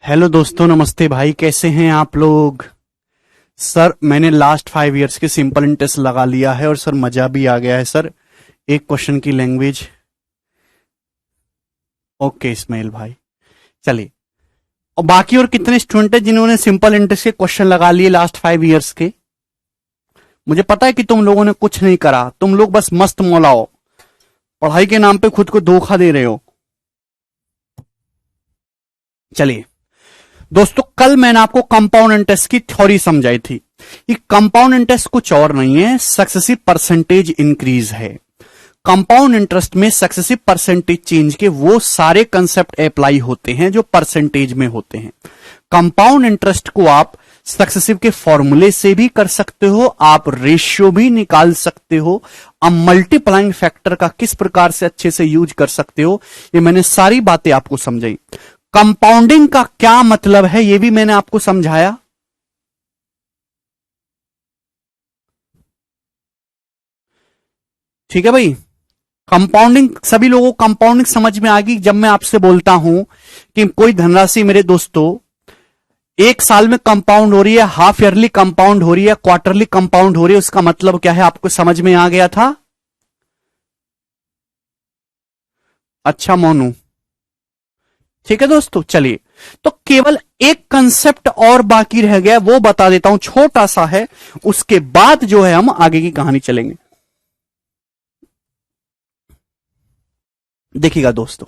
Hello दोस्तों, नमस्ते भाई। कैसे हैं आप लोग? सर मैंने लास्ट 5 इयर्स के सिंपल इंटरेस्ट लगा लिया है और सर मजा भी आ गया है सर। एक क्वेश्चन की लैंग्वेज। ओके इस्माइल भाई, चलिए। और बाकी और कितने स्टूडेंट हैं जिन्होंने सिंपल इंटरेस्ट के क्वेश्चन लगा लिए लास्ट 5 इयर्स के? मुझे पता है कि तुम लोगों ने कुछ नहीं करा, तुम लोग बस मस्त मौलाओ, पढ़ाई के नाम पे खुद को धोखा दे रहे हो। चलिए दोस्तों, कल मैंने आपको कंपाउंड इंटरेस्ट की थ्योरी समझाई थी। ये कंपाउंड इंटरेस्ट कुछ और नहीं है, सक्सेसिव परसेंटेज इंक्रीज है। कंपाउंड इंटरेस्ट में सक्सेसिव परसेंटेज चेंज के वो सारे कंसेप्ट अप्लाई होते हैं जो परसेंटेज में होते हैं। कंपाउंड इंटरेस्ट को आप सक्सेसिव के फॉर्मूले से भी कर सकते हो, आप रेशियो भी निकाल सकते हो, आप मल्टीप्लाइंग फैक्टर का किस प्रकार से अच्छे से यूज कर सकते हो, ये मैंने सारी बातें आपको समझाई। कंपाउंडिंग का क्या मतलब है यह भी मैंने आपको समझाया। ठीक है भाई, कंपाउंडिंग सभी लोगों को कंपाउंडिंग समझ में आ गई। जब मैं आपसे बोलता हूं कि कोई धनराशि मेरे दोस्तों एक साल में कंपाउंड हो रही है, हाफ ईयरली कंपाउंड हो रही है, क्वार्टरली कंपाउंड हो रही है, उसका मतलब क्या है आपको समझ में आ गया था? अच्छा मोनू, ठीक है दोस्तों। चलिए, तो केवल एक कंसेप्ट और बाकी रह गया, वो बता देता हूं, छोटा सा है, उसके बाद जो है हम आगे की कहानी चलेंगे। देखिएगा दोस्तों,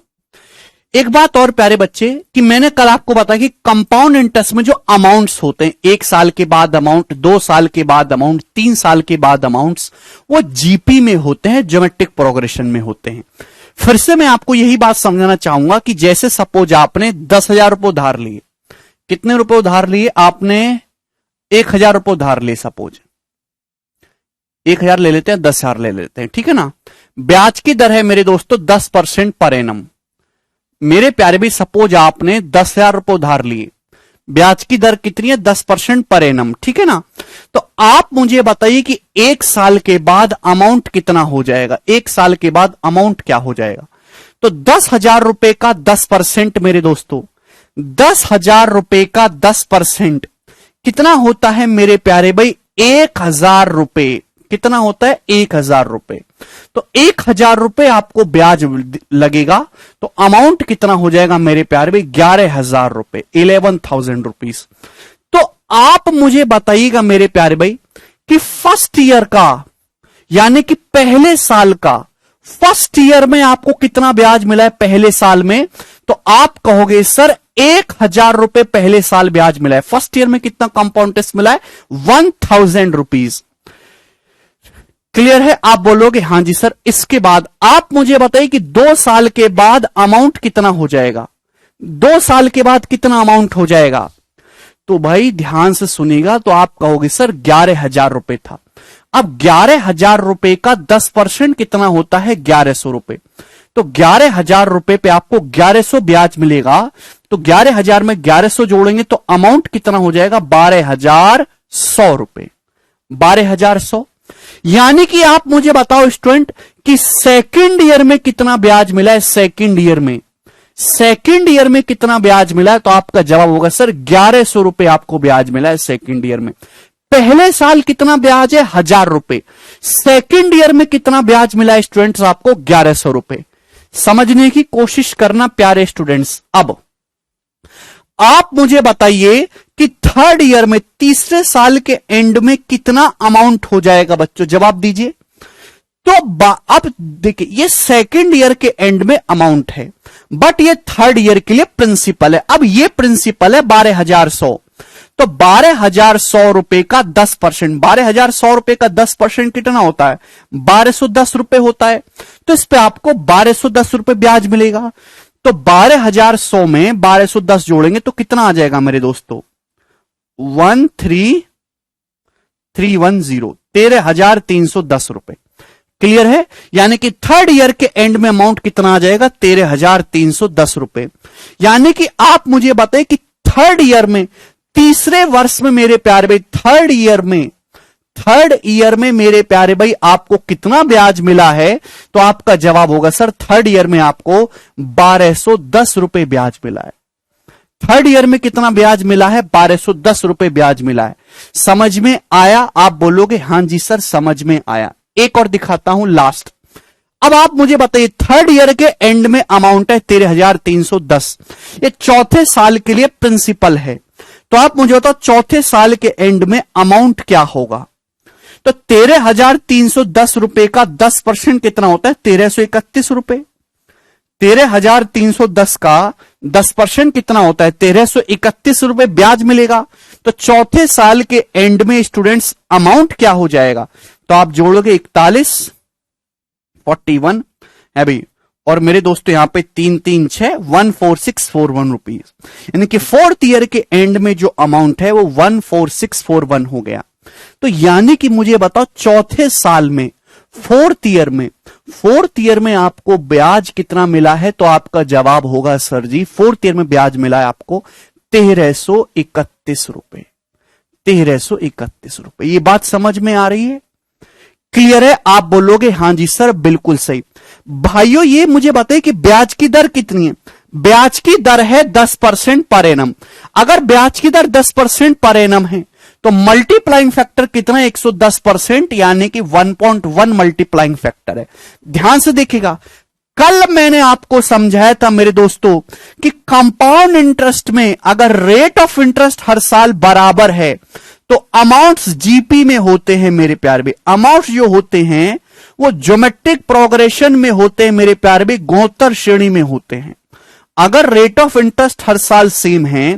एक बात और प्यारे बच्चे कि मैंने कल आपको बताया कि कंपाउंड इंटरेस्ट में जो अमाउंट्स होते हैं, 1 साल के बाद अमाउंट, 2 साल के बाद अमाउंट, 3 साल के बाद अमाउंट्स, वो जीपी में होते हैं, ज्योमेट्रिक प्रोग्रेशन में होते हैं। फिर से मैं आपको यही बात समझाना चाहूंगा कि जैसे सपोज आपने 10,000 रुपए उधार लिए। कितने रुपए उधार लिए आपने? 1,000 रुपए उधार लिए। सपोज 1,000 ले लेते हैं, 10,000 ले लेते हैं, ठीक है ना। ब्याज की दर है मेरे दोस्तों 10% पर एनम। मेरे प्यारे भी सपोज आपने 10,000 रुपए उधार लिए, ब्याज की दर कितनी है? 10% पर एनम, ठीक है ना। तो आप मुझे बताइए कि 1 साल के बाद अमाउंट कितना हो जाएगा? 1 साल के बाद अमाउंट क्या हो जाएगा? तो 10,000 रुपए का 10% मेरे दोस्तों, 10,000 रुपए का 10% कितना होता है मेरे प्यारे भाई? 1,000 रुपए। कितना होता है? 1,000 रुपए। तो 1,000 रुपए आपको ब्याज लगेगा, तो अमाउंट कितना हो जाएगा मेरे प्यारे भाई? 11,000 रुपए, 11,000 रुपीज। तो आप मुझे बताइएगा मेरे प्यारे भाई कि फर्स्ट ईयर का, यानी कि पहले साल का, फर्स्ट ईयर में आपको कितना ब्याज मिला है पहले साल में? तो आप कहोगे सर 1,000 रुपए पहले साल ब्याज मिला है। फर्स्ट ईयर में कितना कंपाउंड इंटरेस्ट मिला है? 1,000 रुपीज। क्लियर है? आप बोलोगे हां जी सर। इसके बाद आप मुझे बताइए कि 2 साल के बाद अमाउंट कितना हो जाएगा? 2 साल के बाद कितना अमाउंट हो जाएगा? तो भाई ध्यान से सुनिएगा, तो आप कहोगे सर 11,000 रुपए था। अब 11,000 रुपए का 10% कितना होता है? 1,100 रुपए। तो 11,000 रुपए पे आपको 1,100 ब्याज मिलेगा। तो 11,000 में 1,100 जोड़ेंगे तो अमाउंट कितना हो जाएगा? 12,100 रुपए। 12,100। यानी कि आप मुझे बताओ स्टूडेंट कि सेकंड ईयर में कितना ब्याज मिला है? सेकंड ईयर में, सेकंड ईयर में कितना ब्याज मिला है? तो आपका जवाब होगा सर 1,100 रुपए आपको ब्याज मिला है सेकंड ईयर में। पहले साल कितना ब्याज है? 1,000 रुपए। सेकंड ईयर में कितना ब्याज मिला है स्टूडेंट्स आपको? 1,100 रुपए। समझने की कोशिश करना प्यारे स्टूडेंट्स। अब आप मुझे बताइए कि थर्ड ईयर में, तीसरे साल के एंड में कितना अमाउंट हो जाएगा बच्चों? जवाब दीजिए। तो अब देखिए, ये सेकंड ईयर के एंड में अमाउंट है, बट ये थर्ड ईयर के लिए प्रिंसिपल है। अब ये प्रिंसिपल है 12,100। तो 12,100 रुपए का 10%, 12,100 रुपए का 10% कितना होता है? 1,210 रुपए होता है। तो इस पे आपको 1,210 रुपए ब्याज मिलेगा। तो 12,100 में 1,210 जोड़ेंगे तो कितना आ जाएगा मेरे दोस्तों? 13,310, 13,310 रुपए। क्लियर है? यानी कि थर्ड ईयर के एंड में अमाउंट कितना आ जाएगा? 13,310 रुपए। यानी कि आप मुझे बताएं कि थर्ड ईयर में, तीसरे वर्ष में मेरे प्यारे भाई, थर्ड ईयर में मेरे प्यारे भाई आपको कितना ब्याज मिला है? तो आपका जवाब होगा सर थर्ड ईयर में आपको 1,210 रुपए ब्याज मिला है। थर्ड ईयर में कितना ब्याज मिला है? 1210 रुपए ब्याज मिला है। समझ में आया? आप बोलोगे हां जी सर समझ में आया। एक और दिखाता हूं लास्ट। अब आप मुझे बताइए, थर्ड ईयर के एंड में अमाउंट है 13,310, ये चौथे साल के लिए प्रिंसिपल है। तो आप मुझे बताओ चौथे साल के एंड में अमाउंट क्या होगा? तो 13,310 रुपए का 10% कितना होता है? 1331 रुपए। 13,310 का 10% कितना होता है? 1331 रुपए ब्याज मिलेगा। तो चौथे साल के एंड में स्टूडेंट्स अमाउंट क्या हो जाएगा? तो आप जोड़ोगे 41, 41 है भाई, और मेरे दोस्तों यहां पे 336 14641 रुपीज, यानी कि फोर्थ ईयर के एंड में जो अमाउंट है वो 14641 हो गया। तो यानी कि मुझे बताओ चौथे साल में फोर्थ ईयर में आपको ब्याज कितना मिला है? तो आपका जवाब होगा सर जी फोर्थ ईयर में ब्याज मिला है आपको 1331 रुपए। 1331 रुपए। ये बात समझ में आ रही है? क्लियर है? आप बोलोगे हां जी सर बिल्कुल सही। भाइयों ये मुझे बताइए कि ब्याज की दर कितनी है? ब्याज की दर है 10% पर एनम। अगर ब्याज की दर 10% पर एनम है तो मल्टीप्लाइंग फैक्टर कितना है? 110%, यानी कि 1.1 मल्टीप्लाइंग फैक्टर है। ध्यान से देखिएगा, कल मैंने आपको समझाया था मेरे दोस्तों कि कंपाउंड इंटरेस्ट में अगर रेट ऑफ इंटरेस्ट हर साल बराबर है तो अमाउंट्स जीपी में होते हैं मेरे प्यारे भाई। अमाउंट्स जो होते हैं वो ज्योमेट्रिक प्रोग्रेशन में होते हैं मेरे प्यारे भाई, गुणोत्तर श्रेणी में होते हैं। अगर रेट ऑफ इंटरेस्ट हर साल सेम है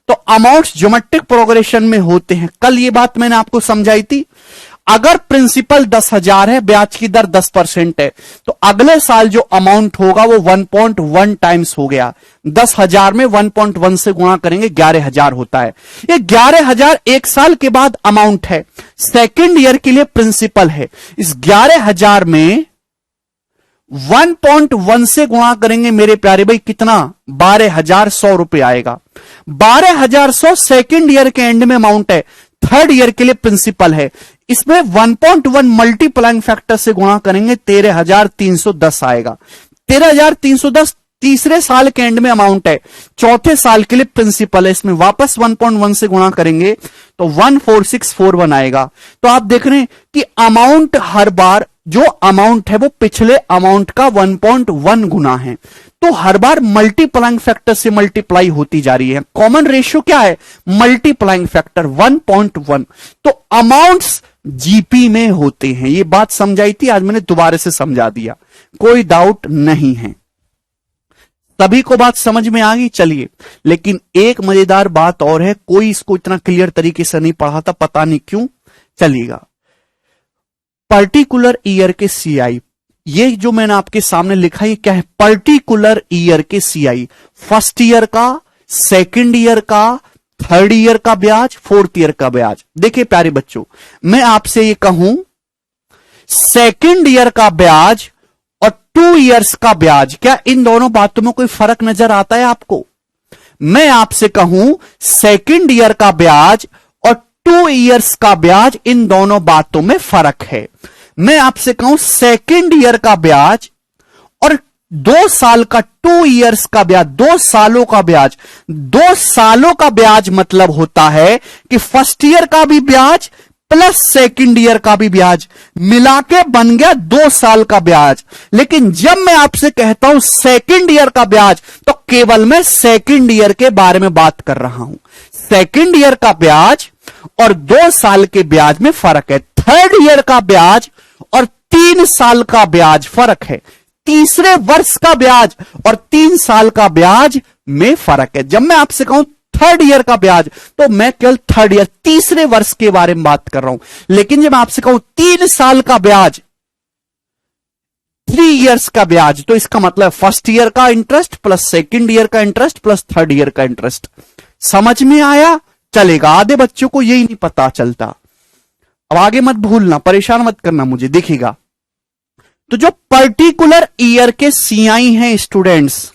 तो अमाउंट्स ज्योमेट्रिक प्रोग्रेशन में होते हैं। कल ये बात मैंने आपको समझाई थी। अगर प्रिंसिपल 10,000 है, ब्याज की दर 10% है, तो अगले साल जो अमाउंट होगा वो 1.1 टाइम्स हो गया। 10,000 में 1.1 से गुणा करेंगे 11,000 होता है। ये 11,000 एक साल के बाद अमाउंट है, सेकेंड ईयर के लिए प्रिंसिपल है। इस 11,000 में 1.1 से गुणा करेंगे मेरे प्यारे भाई, कितना? 12,100 रुपए आएगा। 12,100 सेकेंड ईयर के एंड में अमाउंट है, थर्ड ईयर के लिए प्रिंसिपल है। इसमें 1.1 मल्टीप्लाइंग फैक्टर से गुणा करेंगे 13,310 आएगा। 13,310 तीसरे साल के एंड में अमाउंट है, चौथे साल के लिए प्रिंसिपल है। इसमें वापस 1.1 से गुणा करेंगे तो 14641 आएगा। तो आप देख रहे हैं कि अमाउंट हर बार जो अमाउंट है वो पिछले अमाउंट का 1.1 गुना है। तो हर बार मल्टीप्लाइंग फैक्टर से मल्टीप्लाई होती जा रही है। कॉमन रेशियो क्या है? Multiplying factor 1.1। तो अमाउंट्स जीपी में होते हैं। ये बात समझाई थी, आज मैंने दोबारा से समझा दिया, कोई डाउट नहीं है। सभी को बात समझ में आ गई? चलिए, लेकिन एक मजेदार बात और है, कोई इसको इतना क्लियर तरीके से नहीं पढ़ा था, पता नहीं क्यों। चलिएगा, पर्टिकुलर ईयर के सीआई, ये जो मैंने आपके सामने लिखा है क्या है? पर्टिकुलर ईयर के सीआई, फर्स्ट ईयर का, सेकंड ईयर का, थर्ड ईयर का ब्याज, फोर्थ ईयर का ब्याज। देखिए प्यारे बच्चों, मैं आपसे ये कहूं सेकंड ईयर का ब्याज और 2 इयर्स का ब्याज, क्या इन दोनों बातों में कोई फर्क नजर आता है आपको? मैं आपसे कहूं सेकंड ईयर का ब्याज और 2 इयर्स का ब्याज, इन दोनों बातों में फर्क है। मैं आपसे कहूं सेकंड ईयर का ब्याज और 2 साल का, 2 इयर्स का ब्याज, 2 सालों का ब्याज। 2 सालों का ब्याज मतलब होता है कि फर्स्ट ईयर का भी ब्याज प्लस सेकंड ईयर का भी ब्याज मिला के बन गया 2 साल का ब्याज। लेकिन जब मैं आपसे कहता हूं सेकंड ईयर का ब्याज, तो केवल मैं सेकंड ईयर के बारे में बात कर रहा हूं। सेकंड ईयर का ब्याज और 2 साल के ब्याज में फर्क है। थर्ड ईयर का ब्याज और 3 साल का ब्याज फर्क है। तीसरे वर्ष का ब्याज और 3 साल का ब्याज में फर्क है। जब मैं आपसे कहूं थर्ड ईयर का ब्याज, तो मैं केवल थर्ड ईयर, तीसरे वर्ष के बारे में बात कर रहा हूं। लेकिन जब मैं आपसे कहूं 3 साल का ब्याज, 3 इयर्स का ब्याज, तो इसका मतलब फर्स्ट ईयर का इंटरेस्ट प्लस सेकंड ईयर का इंटरेस्ट प्लस थर्ड ईयर का इंटरेस्ट। समझ में आया? चलेगा। आधे बच्चों को यही नहीं पता चलता। अब आगे मत भूलना, परेशान मत करना मुझे। देखिएगा, तो जो पर्टिकुलर ईयर के सीआई हैं स्टूडेंट्स,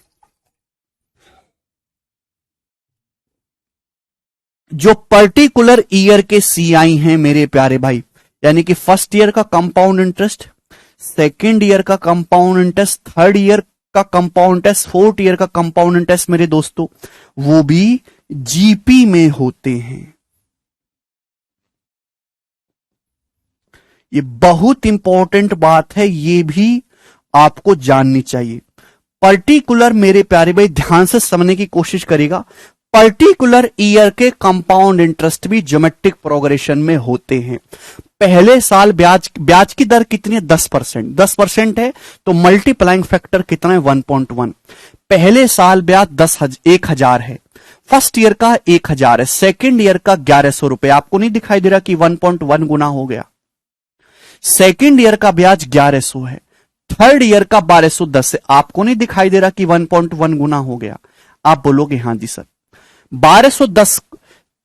जो पर्टिकुलर ईयर के सीआई हैं मेरे प्यारे भाई, यानी कि फर्स्ट ईयर का कंपाउंड इंटरेस्ट, सेकेंड ईयर का कंपाउंड इंटरेस्ट, थर्ड ईयर का कंपाउंड इंटरेस्ट, फोर्थ ईयर का कंपाउंड इंटरेस्ट मेरे दोस्तों, वो भी जीपी में होते हैं। ये बहुत इंपॉर्टेंट बात है, ये भी आपको जाननी चाहिए। पर्टिकुलर मेरे प्यारे भाई ध्यान से समझने की कोशिश करेगा, पर्टिकुलर ईयर के कंपाउंड इंटरेस्ट भी ज्योमेट्रिक प्रोग्रेशन में होते हैं। पहले साल ब्याज की दर कितनी है? 10%। 10% है तो मल्टीप्लाइंग फैक्टर कितना है? 1.1। पहले साल ब्याज 1000 है, फर्स्ट ईयर का 1000 है, सेकेंड ईयर का 1100 रुपए। आपको नहीं दिखाई दे रहा कि 1.1 गुना हो गया? सेकेंड ईयर का ब्याज 1100 है, थर्ड ईयर का 1210 है। आपको नहीं दिखाई दे रहा कि 1.1 गुना हो गया? आप बोलोगे हां जी सर। 1210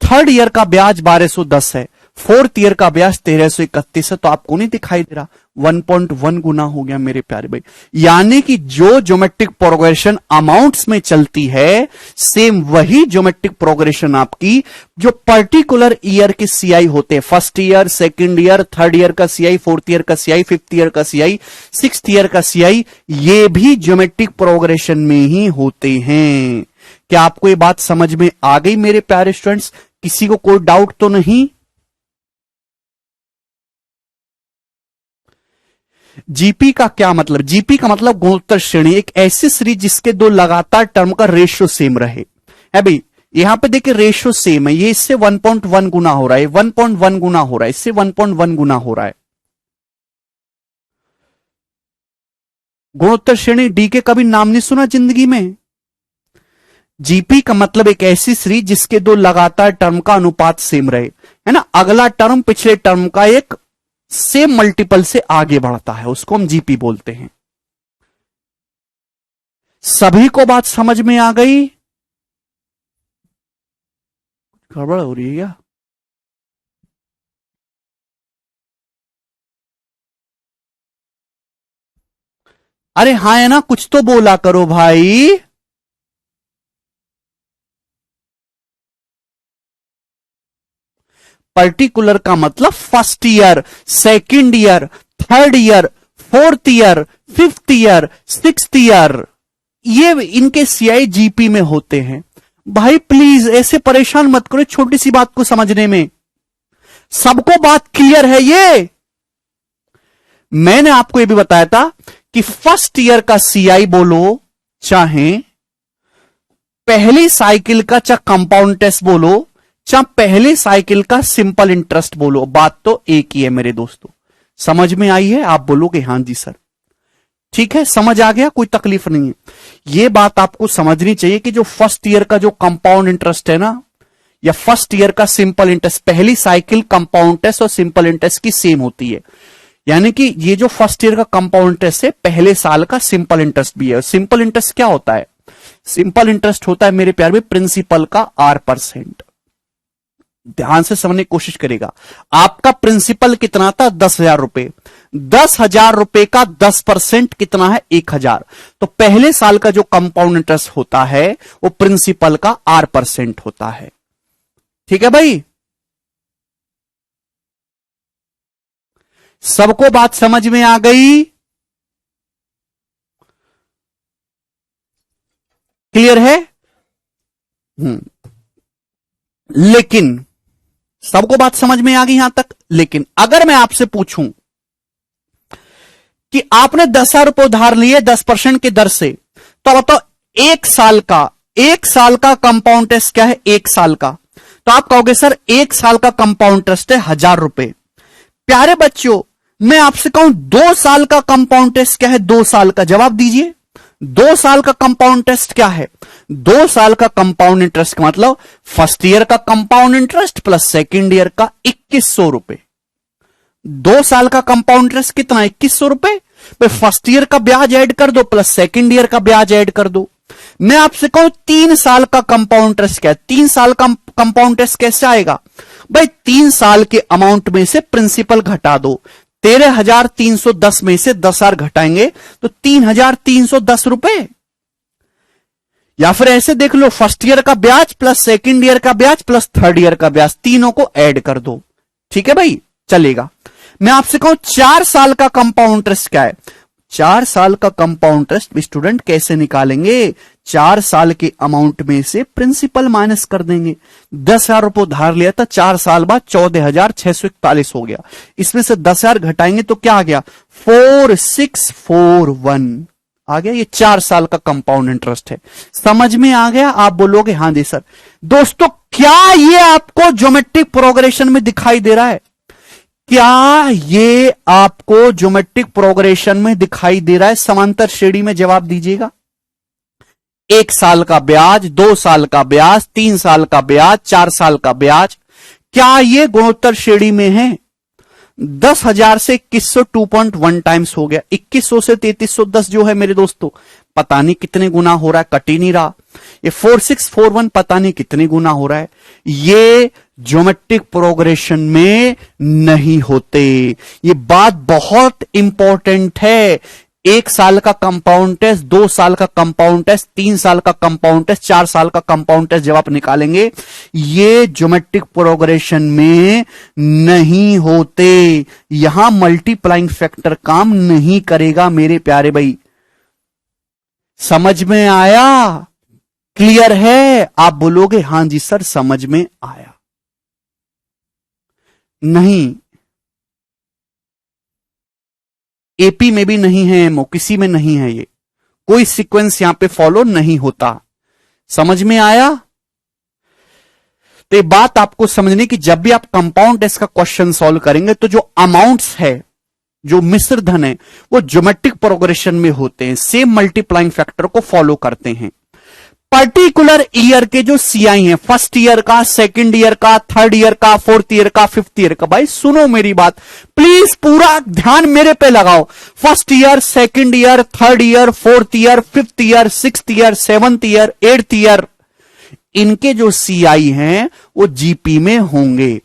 थर्ड ईयर का ब्याज 1210 है, फोर्थ ईयर का ब्याज 1331 है, तो आपको नहीं दिखाई दे रहा 1.1 गुना हो गया मेरे प्यारे भाई। यानी कि जो ज्योमेट्रिक प्रोग्रेशन अमाउंट्स में चलती है, सेम वही ज्योमेट्रिक प्रोग्रेशन आपकी जो पर्टिकुलर ईयर के सीआई होते हैं, first year, second year, third year का सीआई, फोर्थ ईयर का सीआई, फिफ्थ ईयर का सीआई, सिक्स्थ ईयर का सीआई, ये भी ज्योमेट्रिक प्रोग्रेशन में ही होते हैं। क्या आपको ये बात समझ में आ गई मेरे प्यारे स्टूडेंट्स? किसी को कोई डाउट तो नहीं? जीपी का क्या मतलब? जीपी का मतलब गुणोत्तर श्रेणी, एक ऐसी सीरीज जिसके दो लगातार टर्म का रेशियो सेम रहे। है भाई, यहां पे देखिए रेशियो सेम है, ये इससे 1.1 गुना हो रहा है, 1.1 गुना हो रहा है, इससे 1.1 गुना हो रहा है। गुणोत्तर श्रेणी डी के कभी नाम नहीं सुना जिंदगी में? जीपी का मतलब एक ऐसी सीरीज जिसके दो लगातार टर्म का अनुपात सेम रहे, है ना। अगला टर्म पिछले टर्म का एक सेम मल्टीपल से आगे बढ़ता है, उसको हम जीपी बोलते हैं। सभी को बात समझ में आ गई? गड़बड़ हो रही है क्या? अरे हाँ है ना, कुछ तो बोला करो भाई। पर्टिकुलर का मतलब first year, second year, third year, fourth year, fifth year, sixth year, ये इनके सीआई जीपी में होते हैं। भाई प्लीज ऐसे परेशान मत करो छोटी सी बात को समझने में, सबको बात क्लियर है ये? मैंने आपको यह भी बताया था कि फर्स्ट ईयर का सीआई बोलो, चाहे पहली साइकिल का चाहे कंपाउंड टेस्ट बोलो, चाहे पहले साइकिल का सिंपल इंटरेस्ट बोलो, बात तो एक ही है मेरे दोस्तों। समझ में आई है? आप बोलोगे हां जी सर। ठीक है, समझ आ गया, कोई तकलीफ नहीं है। यह बात आपको समझनी चाहिए कि जो फर्स्ट ईयर का जो कंपाउंड इंटरेस्ट है ना, या फर्स्ट ईयर का सिंपल इंटरेस्ट, पहली साइकिल कंपाउंड टेस्ट और सिंपल इंटरेस्ट की सेम होती है। यानी कि ये जो फर्स्ट ईयर का कंपाउंड इंटरेस्ट है, पहले साल का सिंपल इंटरेस्ट भी है। सिंपल इंटरेस्ट क्या होता है? सिंपल इंटरेस्ट होता है मेरे प्यार में प्रिंसिपल का R%। ध्यान से समझने की कोशिश करेगा। आपका प्रिंसिपल कितना था? 10,000 रुपए। 10,000 रुपए का 10% कितना है? 1,000। तो पहले साल का जो कंपाउंड इंटरेस्ट होता है वो प्रिंसिपल का R% होता है। ठीक है भाई, सबको बात समझ में आ गई? क्लियर है? लेकिन सबको बात समझ में आ गई यहां तक। लेकिन अगर मैं आपसे पूछूं कि आपने 10,000 रुपए उधार लिए 10% की दर से, तो बताओ एक साल का कंपाउंड इंटरेस्ट क्या है? एक साल का। तो आप कहोगे सर एक साल का कंपाउंड इंटरेस्ट है 1,000 रुपए। प्यारे बच्चों, मैं आपसे कहूं 2 साल का कंपाउंड इंटरेस्ट क्या है? 2 साल का। जवाब दीजिए, 2 साल का कंपाउंड इंटरेस्ट क्या है? 2 साल का कंपाउंड इंटरेस्ट का मतलब फर्स्ट ईयर का compound interest plus second year का 2,100 रुपए। 2 साल का कंपाउंड इंटरेस्ट कितना? 2,100 रुपए। फर्स्ट ईयर का ब्याज ऐड कर दो प्लस सेकेंड ईयर का ब्याज ऐड कर दो। मैं आपसे कहूं 3 साल का कंपाउंड इंटरेस्ट क्या है? 3 साल का कंपाउंड इंटरेस्ट कैसे आएगा भाई? 3 साल के अमाउंट में से प्रिंसिपल घटा दो। 13,310 में से 10,000 घटाएंगे तो 3,310 रुपए। या फिर ऐसे देख लो, फर्स्ट ईयर का ब्याज प्लस सेकंड ईयर का ब्याज प्लस थर्ड ईयर का ब्याज, तीनों को ऐड कर दो। ठीक है भाई, चलेगा। मैं आपसे कहूं 4 साल का कंपाउंड इंटरेस्ट क्या है? 4 साल का कंपाउंड इंटरेस्ट स्टूडेंट कैसे निकालेंगे? 4 साल के अमाउंट में से प्रिंसिपल माइनस कर देंगे। 10,000 रुपए उधार लिया था, 4 साल बाद 14,641 हो गया। इसमें से 10,000 घटाएंगे तो क्या आ गया? 4641 आ गया। ये 4 साल का कंपाउंड इंटरेस्ट है। समझ में आ गया? आप बोलोगे हां जी सर। दोस्तों, क्या ये आपको ज्योमेट्रिक प्रोग्रेशन में दिखाई दे रहा है? क्या ये आपको ज्योमेट्रिक प्रोग्रेशन में दिखाई दे रहा है? समांतर श्रेणी में जवाब दीजिएगा। 1 साल का ब्याज, 2 साल का ब्याज, 3 साल का ब्याज, 4 साल का ब्याज, क्या ये गुणोत्तर श्रेणी में है? 10,000 से 2100 2.1 टाइम्स हो गया। 2100 से 3310 जो है मेरे दोस्तों, पता नहीं कितने गुना हो रहा है, कट ही नहीं रहा। ये 4641 पता नहीं कितने गुना हो रहा है। ये ज्योमेट्रिक प्रोग्रेशन में नहीं होते। ये बात बहुत इंपॉर्टेंट है। 1 साल का कंपाउंड टेस्ट, 2 साल का कंपाउंड टेस्ट, 3 साल का कंपाउंड टेस्ट, 4 साल का कंपाउंड टेस्ट जब आप निकालेंगे, ये ज्योमेट्रिक प्रोग्रेशन में नहीं होते। यहां मल्टीप्लाइंग फैक्टर काम नहीं करेगा मेरे प्यारे भाई। समझ में आया? क्लियर है? आप बोलोगे हां जी सर समझ में आया। नहीं, एपी में भी नहीं है, एमओ किसी में नहीं है। ये कोई सीक्वेंस यहां पे फॉलो नहीं होता। समझ में आया? तो ये बात आपको समझने की, जब भी आप कंपाउंड टेस्ट का क्वेश्चन सॉल्व करेंगे तो जो अमाउंट्स है, जो मिश्र धन है, वो ज्योमेट्रिक प्रोग्रेशन में होते हैं, सेम मल्टीप्लाइंग फैक्टर को फॉलो करते हैं। पर्टिकुलर ईयर के जो सीआई हैं, फर्स्ट ईयर का, सेकंड ईयर का, थर्ड ईयर का, फोर्थ ईयर का, फिफ्थ ईयर का, भाई सुनो मेरी बात, प्लीज पूरा ध्यान मेरे पे लगाओ। First year, second year, third year, fourth year, fifth year, sixth year, seventh year, eighth year, इनके जो सीआई हैं वो जीपी में होंगे।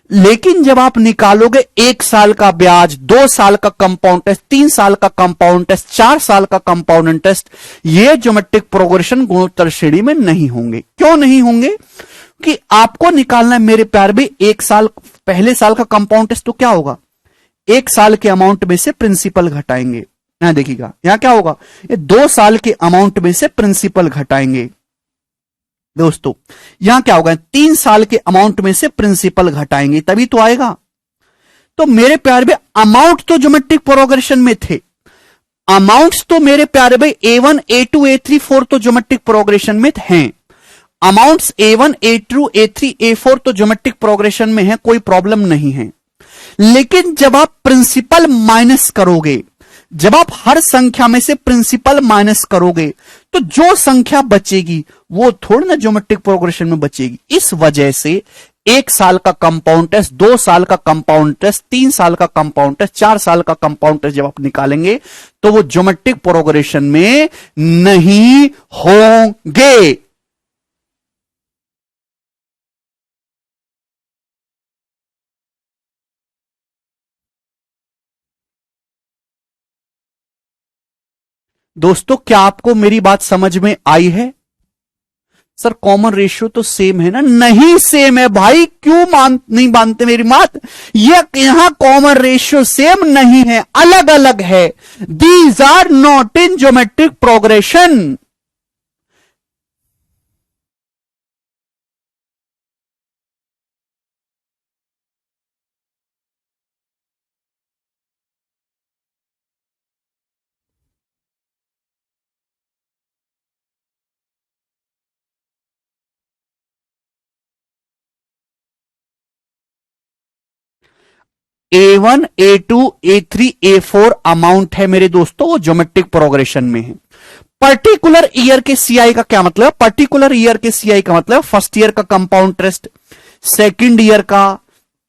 लेकिन जब आप निकालोगे 1 साल का ब्याज, 2 साल का कंपाउंड टेस्ट, 3 साल का कंपाउंड टेस्ट, 4 साल का कंपाउंड टेस्ट, ये ज्योमेट्रिक प्रोग्रेशन गुणोत्तर श्रेणी में नहीं होंगे। क्यों नहीं होंगे? कि आपको निकालना है मेरे प्यार भी 1 साल, पहले साल का कंपाउंड टेस्ट तो क्या होगा? 1 साल के अमाउंट में से प्रिंसिपल घटाएंगे। यहां देखिएगा, यहां क्या होगा? ये 2 साल के अमाउंट में से प्रिंसिपल घटाएंगे। दोस्तों, यहां क्या होगा? 3 साल के अमाउंट में से प्रिंसिपल घटाएंगे, तभी तो आएगा। तो मेरे प्यारे भाई, अमाउंट तो ज्योमेट्रिक प्रोग्रेशन में थे। अमाउंट्स तो मेरे प्यारे भाई A1, A2, A3, A4 तो ज्योमेट्रिक प्रोग्रेशन में हैं। Amounts A1, A2, A3, A4 तो ज्योमेट्रिक प्रोग्रेशन में है, कोई प्रॉब्लम नहीं है। लेकिन जब आप प्रिंसिपल माइनस करोगे, जब आप हर संख्या में से प्रिंसिपल माइनस करोगे, तो जो संख्या बचेगी वो थोड़ी ना ज्योमेट्रिक प्रोग्रेशन में बचेगी। इस वजह से 1 साल का कंपाउंड टेस्ट, 2 साल का कंपाउंड टेस्ट, 3 साल का कंपाउंड टेस्ट, 4 साल का कंपाउंड टेस्ट जब आप निकालेंगे तो वो ज्योमेट्रिक प्रोग्रेशन में नहीं होंगे। दोस्तों, क्या आपको मेरी बात समझ में आई है? सर कॉमन रेशियो तो सेम है ना? नहीं सेम है भाई, क्यों नहीं मानते मेरी बात? ये यहां कॉमन रेशियो सेम नहीं है, अलग अलग है। These are not in geometric progression. A1, A2, A3, A4 amount है मेरे दोस्तों, वो ज्योमेट्रिक प्रोग्रेशन में है। पर्टिकुलर ईयर के सीआई का क्या मतलब? पर्टिकुलर ईयर के सीआई का मतलब फर्स्ट ईयर का कंपाउंड इंटरेस्ट, सेकंड ईयर का,